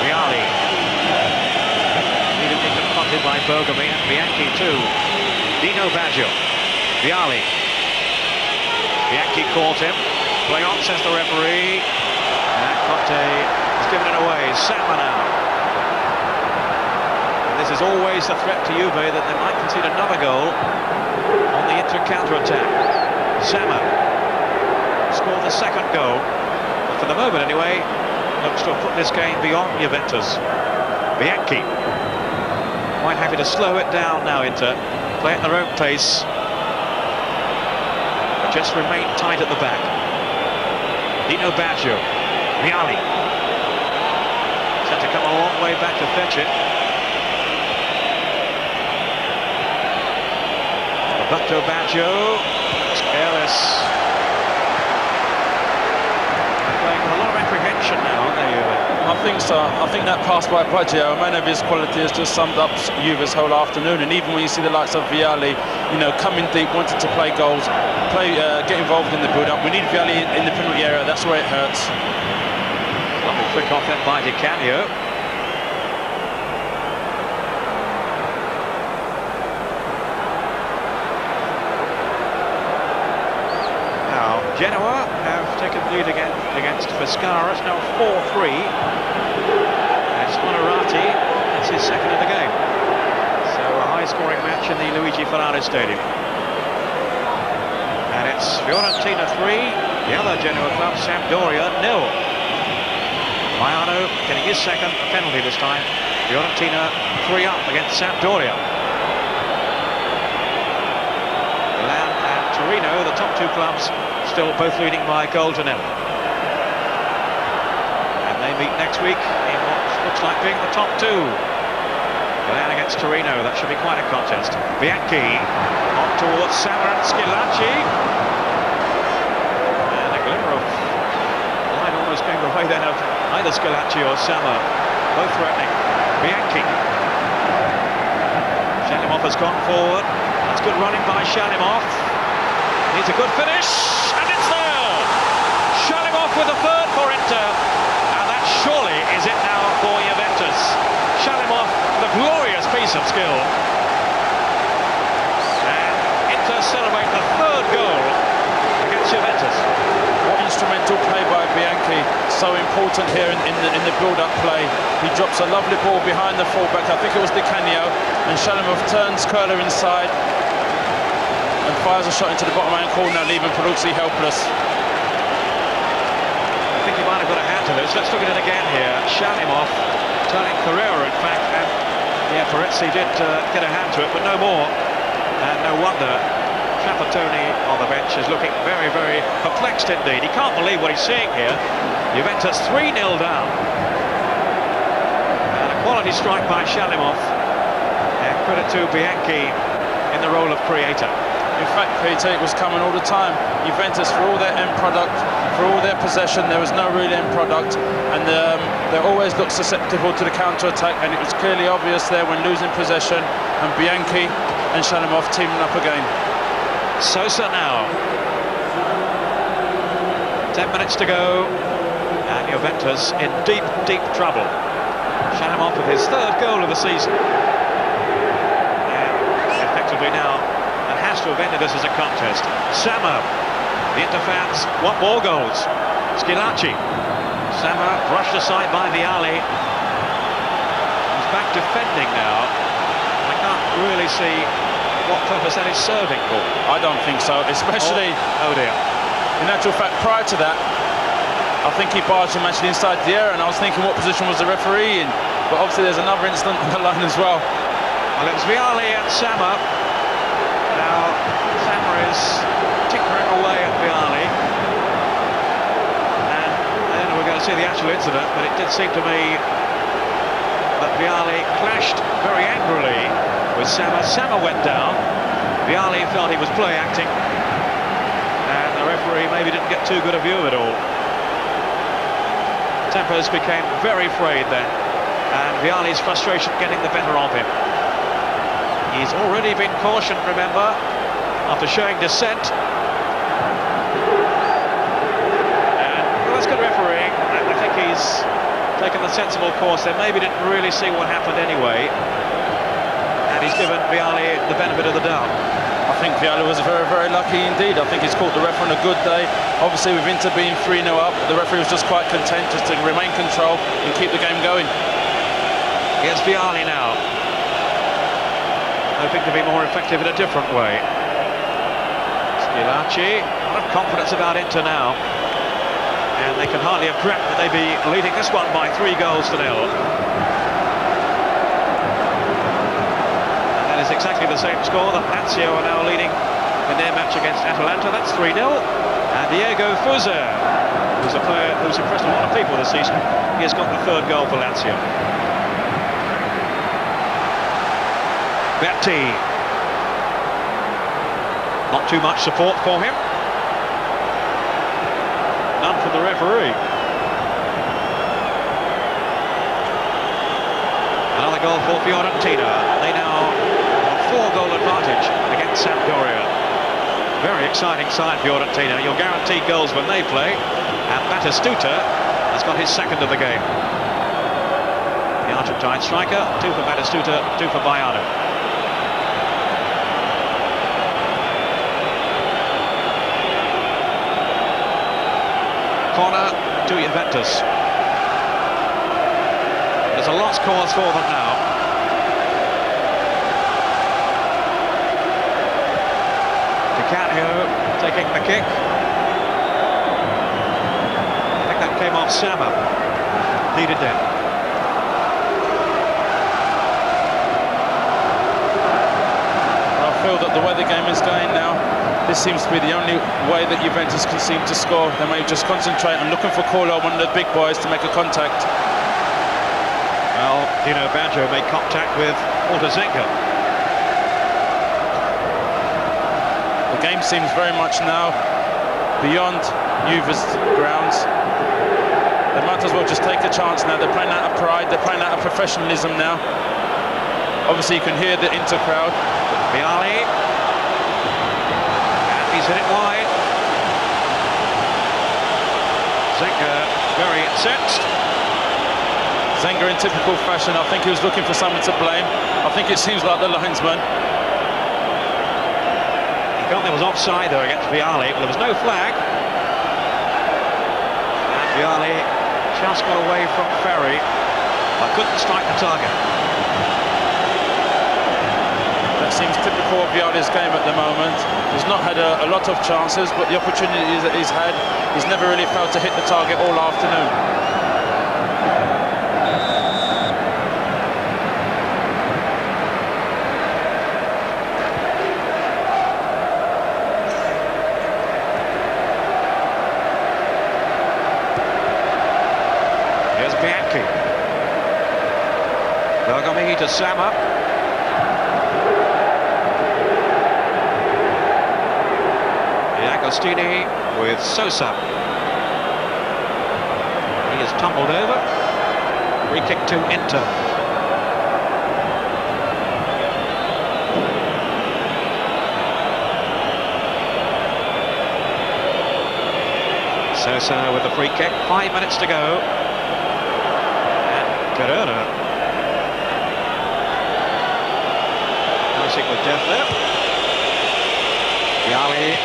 Vialli. Immediately confronted by Bergami and Vialli too. Dino Baggio. Vialli. Vialli caught him. Play on, says the referee. And Conte has given it away. Sama now. And this is always the threat to Juve that they might concede another goal on the Inter counter-attack. Sama scored the second goal. For the moment, anyway, looks to have put this game beyond Juventus. Vialli. quite happy to slow it down now, Inter. Play at their own pace. But just remain tight at the back. Nino Baggio. Vialli. Had to come a long way back to fetch it. Roberto Baggio. It's careless. Playing with a lot of apprehension now, aren't they, Ruben? I think so. I think that pass by Baggio, a man of his quality, has just summed up Juve's whole afternoon. And even when you see the likes of Vialli, you know, coming deep, wanting to play goals, get involved in the build-up. We need Vialli in the penalty area. That's where it hurts. Lovely quick off that by Di Canio. Now Genoa have taken the lead again against Pescara. It's now 4-3. It's Onorati. It's his second of the game. So a high-scoring match in the Luigi Ferrari Stadium. And it's Fiorentina 3, the other Genoa club, Sampdoria 0. Maiano getting his second penalty this time. Fiorentina 3 up against Sampdoria. Milan and Torino, the top two clubs, still both leading by a goal to nil. And they meet next week in what looks like being the top two. Milan against Torino, that should be quite a contest. Bianchi on towards Sama and Schillaci. And a glimmer of light almost came the way then of either Schillaci or Sama. Both threatening. Bianchi. Shalimov has gone forward. That's good running by Shalimov. Needs a good finish. And it's there! Shalimov with the third for Inter. And that surely is it now for Juventus. Shalimov, the glorious piece of skill. And Inter celebrate the third goal against Juventus. What instrumental play by Bianchi, so important here in the build-up play. He drops a lovely ball behind the fullback, I think it was Di Canio, and Shalimov turns curler inside and fires a shot into the bottom right corner, leaving Peruzzi helpless. I think he might have got a hand to this. Let's look at it again here. Shalimov turning Carrera, in fact, and yeah, Peruzzi did get a hand to it, but no more. And no wonder Trapattoni on the bench is looking very, very perplexed indeed. He can't believe what he's seeing here. Juventus 3-0 down. And a quality strike by Shalimov. And credit to Bianchi in the role of creator. In fact, Peter, it was coming all the time. Juventus, for all their end product, for all their possession, there was no real end product, and they always looked susceptible to the counter-attack, and it was clearly obvious there when losing possession, and Bianchi and Shalimov teaming up again. Sosa now. 10 minutes to go, and Juventus in deep, deep trouble. Shalimov with his third goal of the season. And effectively now, it has to have ended this as a contest. Sama, the Inter fans want more goals. Schillaci. Sama brushed aside by Vialli. He's back defending now. I can't really see what purpose that is serving for. I don't think so, especially... Oh dear. In actual fact, prior to that, I think he barged him actually inside the area, and I was thinking what position was the referee in. But obviously there's another incident on the line as well. Well, it was Vialli and Sama. Now, Sama is tinkering away at Vialli. And I don't know, we're going to see the actual incident, but it did seem to me that Vialli clashed very angrily with Sama. Sama went down. Vialli felt he was play acting, and the referee maybe didn't get too good a view of it all. Tempers became very frayed then, and Vialli's frustration getting the better of him. He's already been cautioned, remember, after showing dissent. And well, that's good refereeing. I think he's taken the sensible course there. Maybe didn't really see what happened anyway. And he's given Vialli the benefit of the doubt. I think Vialli was very, very lucky indeed. I think he's caught the referee on a good day. Obviously, with Inter being 3-0 up, the referee was just quite content just to remain control and keep the game going. Here's Vialli now, hoping to be more effective in a different way. Schillaci, a lot of confidence about Inter now. And they can hardly have dreamt that they'd be leading this one by 3 goals to 0. is exactly the same score that Lazio are now leading in their match against Atalanta. That's 3-0. And Diego Sosa, who's a player who's impressed a lot of people this season, he has got the third goal for Lazio. Vialli. Not too much support for him. None from the referee. Another goal for Fiorentina. They now have a 4-goal advantage against Sampdoria. Very exciting side, Fiorentina. You're guaranteed goals when they play. And Batistuta has got his second of the game. The Argentine striker, 2 for Batistuta, 2 for Vialli. Corner to Juventus. There's a lost cause for them now. Canio taking the kick. I think that came off Sama. Needed then. I feel that the way the game is going now, this seems to be the only way that Juventus can seem to score. They may just concentrate on looking for Corlo, one of the big boys, to make a contact. Well, Baggio made contact with Zenga. The game seems very much now beyond Juve's grounds. They might as well just take a chance now. They're playing out of pride, they're playing out of professionalism now. Obviously you can hear the Inter crowd. Vialli. And he's hit it wide. Zenga very incensed. Zenga in typical fashion, I think he was looking for someone to blame. I think it seems like the linesman. He felt there was offside there against Vialli, but there was no flag. And Vialli just got away from Ferry, but couldn't strike the target. That seems typical of Vialli's game at the moment. He's not had a lot of chances, but the opportunities that he's had, he's never really failed to hit the target all afternoon. To Sama. Agostini with Sosa. He is tumbled over. Free kick to Inter. Sosa with the free kick. 5 minutes to go. And Corona. With death there. Vialli.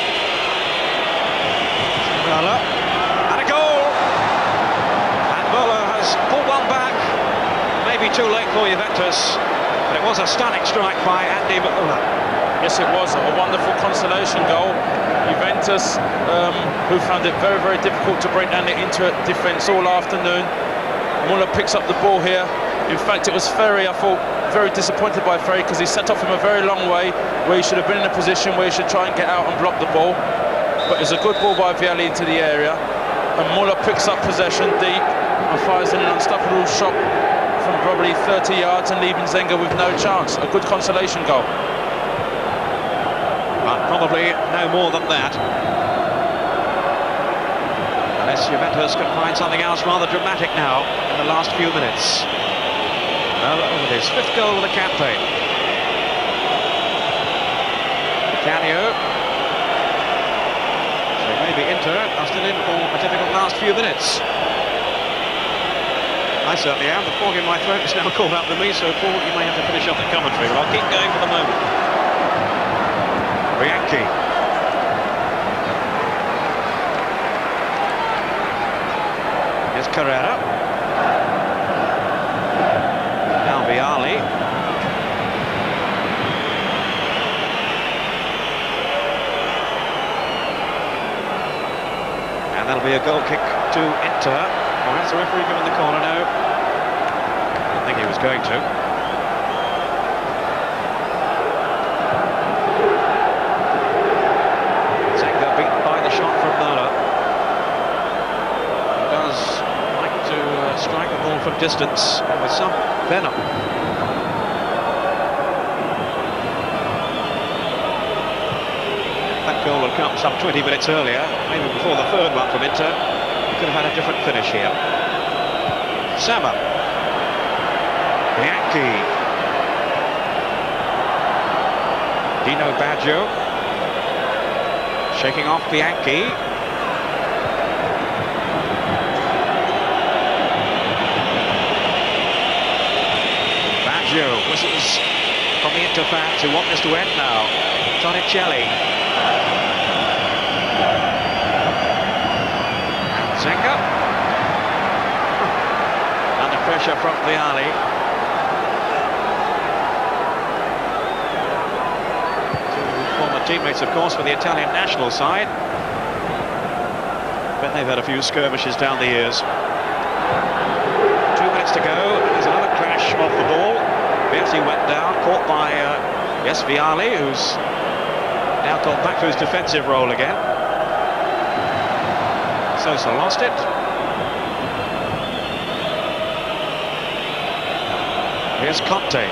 And a goal! And Muller has pulled one back. Maybe too late for Juventus, but it was a stunning strike by Andy Muller. Yes, it was a wonderful consolation goal. Juventus, who found it very, very difficult to break down the Inter defence all afternoon. Muller picks up the ball here. In fact, it was Ferry, I thought, very disappointed by Ferry because he set off him a very long way where he should have been in a position where he should try and get out and block the ball. But it's a good ball by Vialli into the area, and Muller picks up possession deep and fires in an unstoppable shot from probably 30 yards and leaving Zenga with no chance. A good consolation goal. But probably no more than that. Unless Juventus can find something else rather dramatic now in the last few minutes. Well, with his 5th goal of the campaign. Canio. So maybe Inter are still in for a difficult last few minutes. I certainly am. The fog in my throat is now called out to me, so Paul, you may have to finish off the commentary, but I'll keep going for the moment. Bianchi. Here's Carrera. Vialli. And that'll be a goal kick to Inter. Or has the referee given the corner? No. I don't think he was going to. strike the ball from distance and with some venom. That goal had come some 20 minutes earlier, maybe before the third one from Inter. He could have had a different finish here. Sama. Vialli. Dino Baggio. Shaking off Vialli. Baggio whistles from the Inter fans who want this to end now. Torricelli. Zenga. Under pressure from Vialli. Two former teammates, of course, for the Italian national side. But they've had a few skirmishes down the years. 2 minutes to go, and there's another crash off the ball. Peruzzi went down, caught by, Vialli, who's now got back to his defensive role again. Sosa lost it. Here's Conte.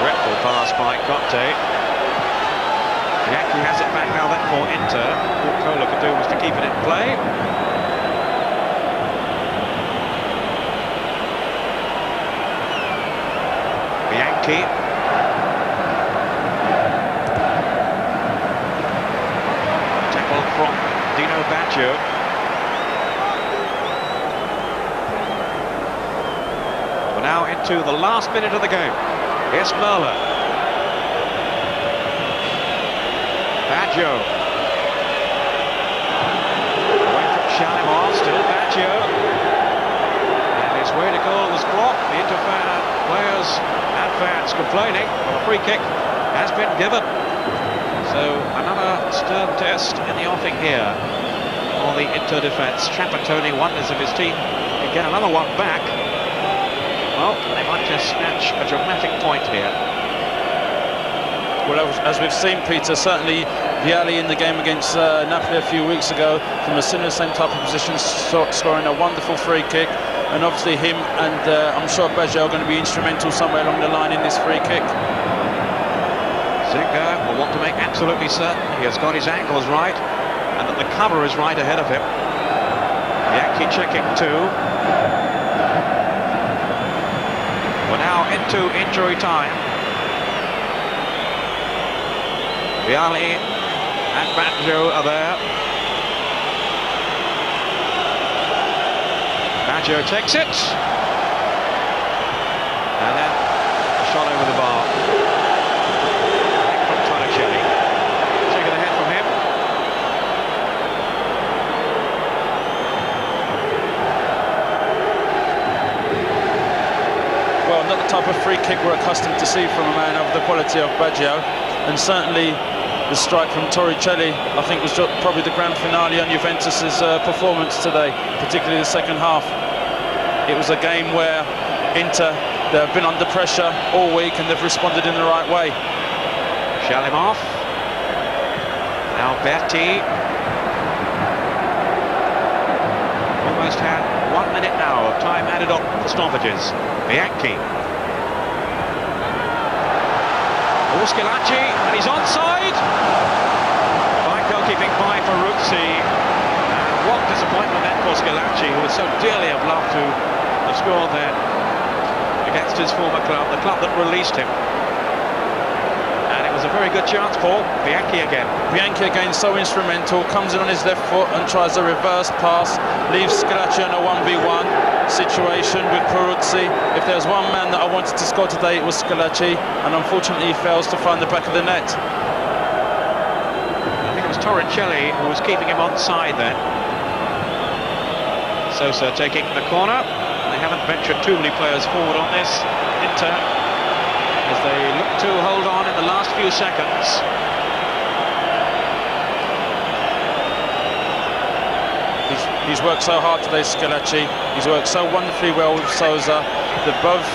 Dreadful pass by Conte. Vialli has it back now then for Inter. All Kohler could do was to keep it in play. Vialli. Tackle from Dino Baggio. We're now into the last minute of the game. Here's Merla. Baggio. Away from Shalimov, still Baggio. And his way to goal was blocked. The Inter players and fans complaining, but a free kick has been given. So another stern test in the offing here for the Inter defence. Trapattoni wonders if his team can get another one back. Well, they might just snatch a dramatic point here. Well, as we've seen, Peter, certainly Vialli in the game against Napoli a few weeks ago, from a similar same type of position, scoring a wonderful free kick. And obviously him and I'm sure Baggio are going to be instrumental somewhere along the line in this free kick. Zenga will want to make absolutely certain he has got his angles right and that the cover is right ahead of him. Vialli checking too. We're now into injury time. Vialli and Baggio are there. Baggio takes it. And then a shot over the bar. From Torricelli. Taken ahead from him. Well, not the type of free kick we're accustomed to see from a man of the quality of Baggio. And certainly the strike from Torricelli, I think, was probably the grand finale on Juventus's performance today, particularly the second half. It was a game where Inter, they've been under pressure all week and they've responded in the right way. Shalimov. Now Berti. Almost had 1 minute now of time added on for stoppages. Vialli. Schillaci, and he's onside. Fine goalkeeping by Peruzzi. And what disappointment then for Schillaci, who would so dearly have loved to have scored there against his former club, the club that released him. And it was a very good chance for Vialli again. Vialli again, so instrumental, comes in on his left foot and tries a reverse pass, leaves Schillaci on a 1v1 situation with Peruzzi. If there's one man that I wanted to score today, it was Schillaci, and unfortunately he fails to find the back of the net. I think it was Torricelli who was keeping him onside then. Sosa taking the corner. They haven't ventured too many players forward on this, Inter, as they look to hold on in the last few seconds. He's worked so hard today, Schillaci. He's worked so wonderfully well with Sosa. They've both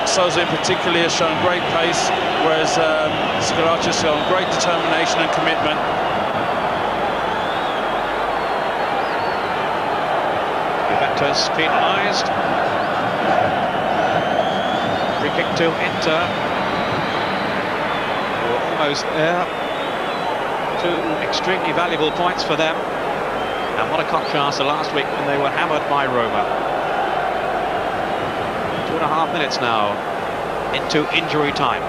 Sosa in particular has shown great pace, whereas Schillaci has shown great determination and commitment. Juventus penalised. Free kick to Inter. We're almost there. 2 extremely valuable points for them. And what a contrast to last week when they were hammered by Roma. 2.5 minutes now into injury time.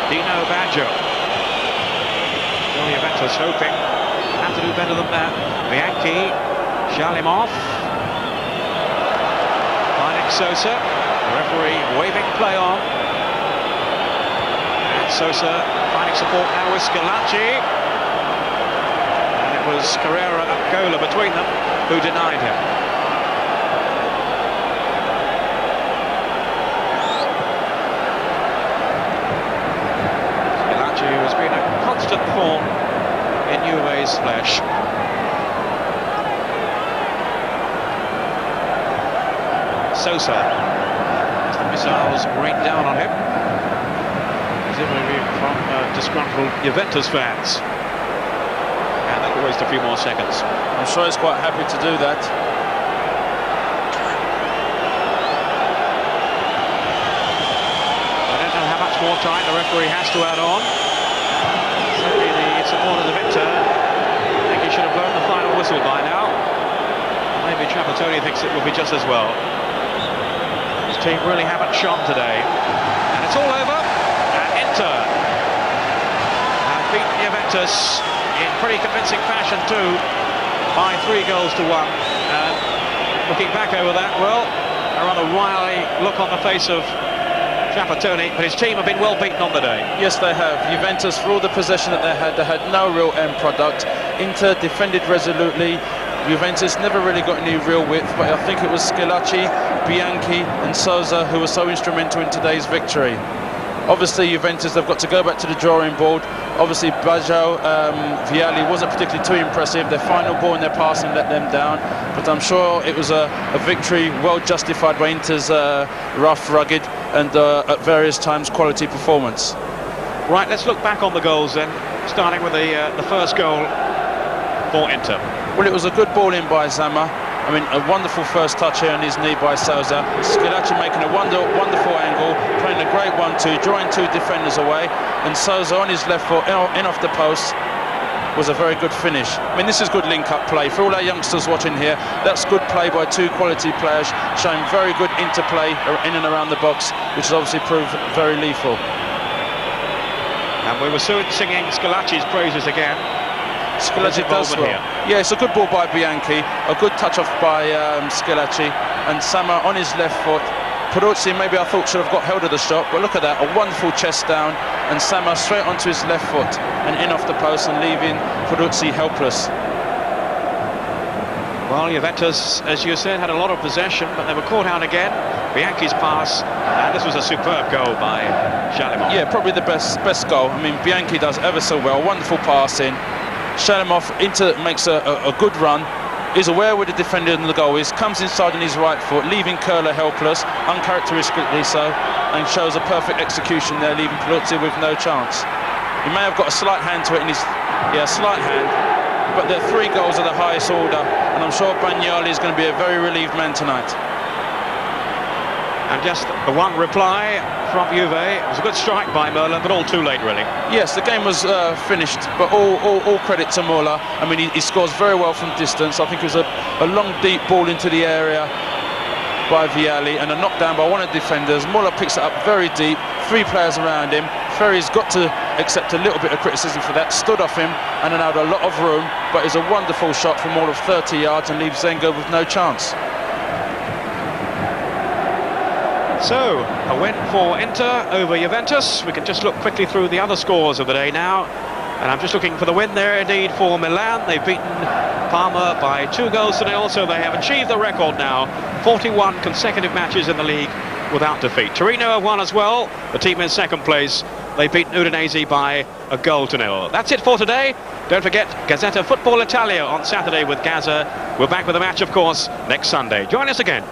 Dino Baggio. Still Juventus hoping to have to do better than that. Vialli, Shalimov. Finding Sosa. The referee waving play on. And Sosa finding support now with Schillaci. And it was Carrera and Gola between them who denied him. Schillaci, who has been a constant thorn in Juve's flesh. Sosa, as the missiles rain down on him, presumably from disgruntled Juventus fans, and that will waste a few more seconds. I'm sure he's quite happy to do that. I don't know how much more time the referee has to add on. Certainly the supporters of Inter think he should have blown the final whistle by now. Maybe Trapattoni thinks it will be just as well. His team really haven't shone today. And it's all over. And Inter have beaten Juventus in pretty convincing fashion too, by 3 goals to 1. And looking back over that, well, a rather wily look on the face of Trapattoni, but his team have been well beaten on the day. Yes, they have. Juventus, for all the possession that they had no real end product. Inter defended resolutely. Juventus never really got any real width, but I think it was Schillaci, Bianchi and Sosa who were so instrumental in today's victory. Obviously Juventus, they've got to go back to the drawing board. Obviously Baggio, Vialli wasn't particularly too impressive. Their final ball and their passing let them down, but I'm sure it was a victory well justified by Inter's rough, rugged and at various times quality performance. Right, let's look back on the goals then, starting with the first goal for Inter. Well, it was a good ball in by Zama. I mean, a wonderful first touch here on his knee by Sosa. Schillaci making a wonderful angle, playing a great 1-2, drawing 2 defenders away, and Sosa on his left foot, in off the post, was a very good finish. I mean, this is good link-up play. For all our youngsters watching here, that's good play by 2 quality players, showing very good interplay in and around the box, which has obviously proved very lethal. And we were soon singing Schillaci's praises again. Schillaci does well. Here. Yeah, it's a good ball by Bianchi, a good touch off by Schillaci, and Sama on his left foot. Peruzzi, maybe I thought should have got held of the shot, but look at that, a wonderful chest down, and Sama straight onto his left foot and in off the post and leaving Peruzzi helpless. Well, Juventus, as you said, had a lot of possession, but they were caught out again. Bianchi's pass, and this was a superb goal by Shalimov. Yeah, probably the best goal. I mean, Bianchi does ever so well, wonderful passing. Shalimov makes a good run, is aware where the defender and the goal is, comes inside on his right foot, leaving Curler helpless, uncharacteristically so, and shows a perfect execution there, leaving Peruzzi with no chance. He may have got a slight hand to it in his, slight hand, but the 3 goals are the highest order, and I'm sure Vialli is going to be a very relieved man tonight. And just the one reply from Juve. It was a good strike by Merlin, but all too late, really. Yes, the game was finished, but all credit to Muller. I mean, he scores very well from distance. I think it was a long, deep ball into the area by Vialli and a knockdown by one of the defenders. Muller picks it up very deep, 3 players around him. Ferry's got to accept a little bit of criticism for that. Stood off him and allowed a lot of room, but it's a wonderful shot from all of 30 yards and leaves Zengo with no chance. So, a win for Inter over Juventus. We can just look quickly through the other scores of the day now. And I'm just looking for the win there indeed for Milan. They've beaten Parma by 2 goals to 0, so they have achieved the record now. 41 consecutive matches in the league without defeat. Torino have won as well. The team in second place they beat Udinese by a goal to nil. That's it for today. Don't forget Gazzetta Football Italia on Saturday with Gazza. We're back with a match, of course, next Sunday. Join us again.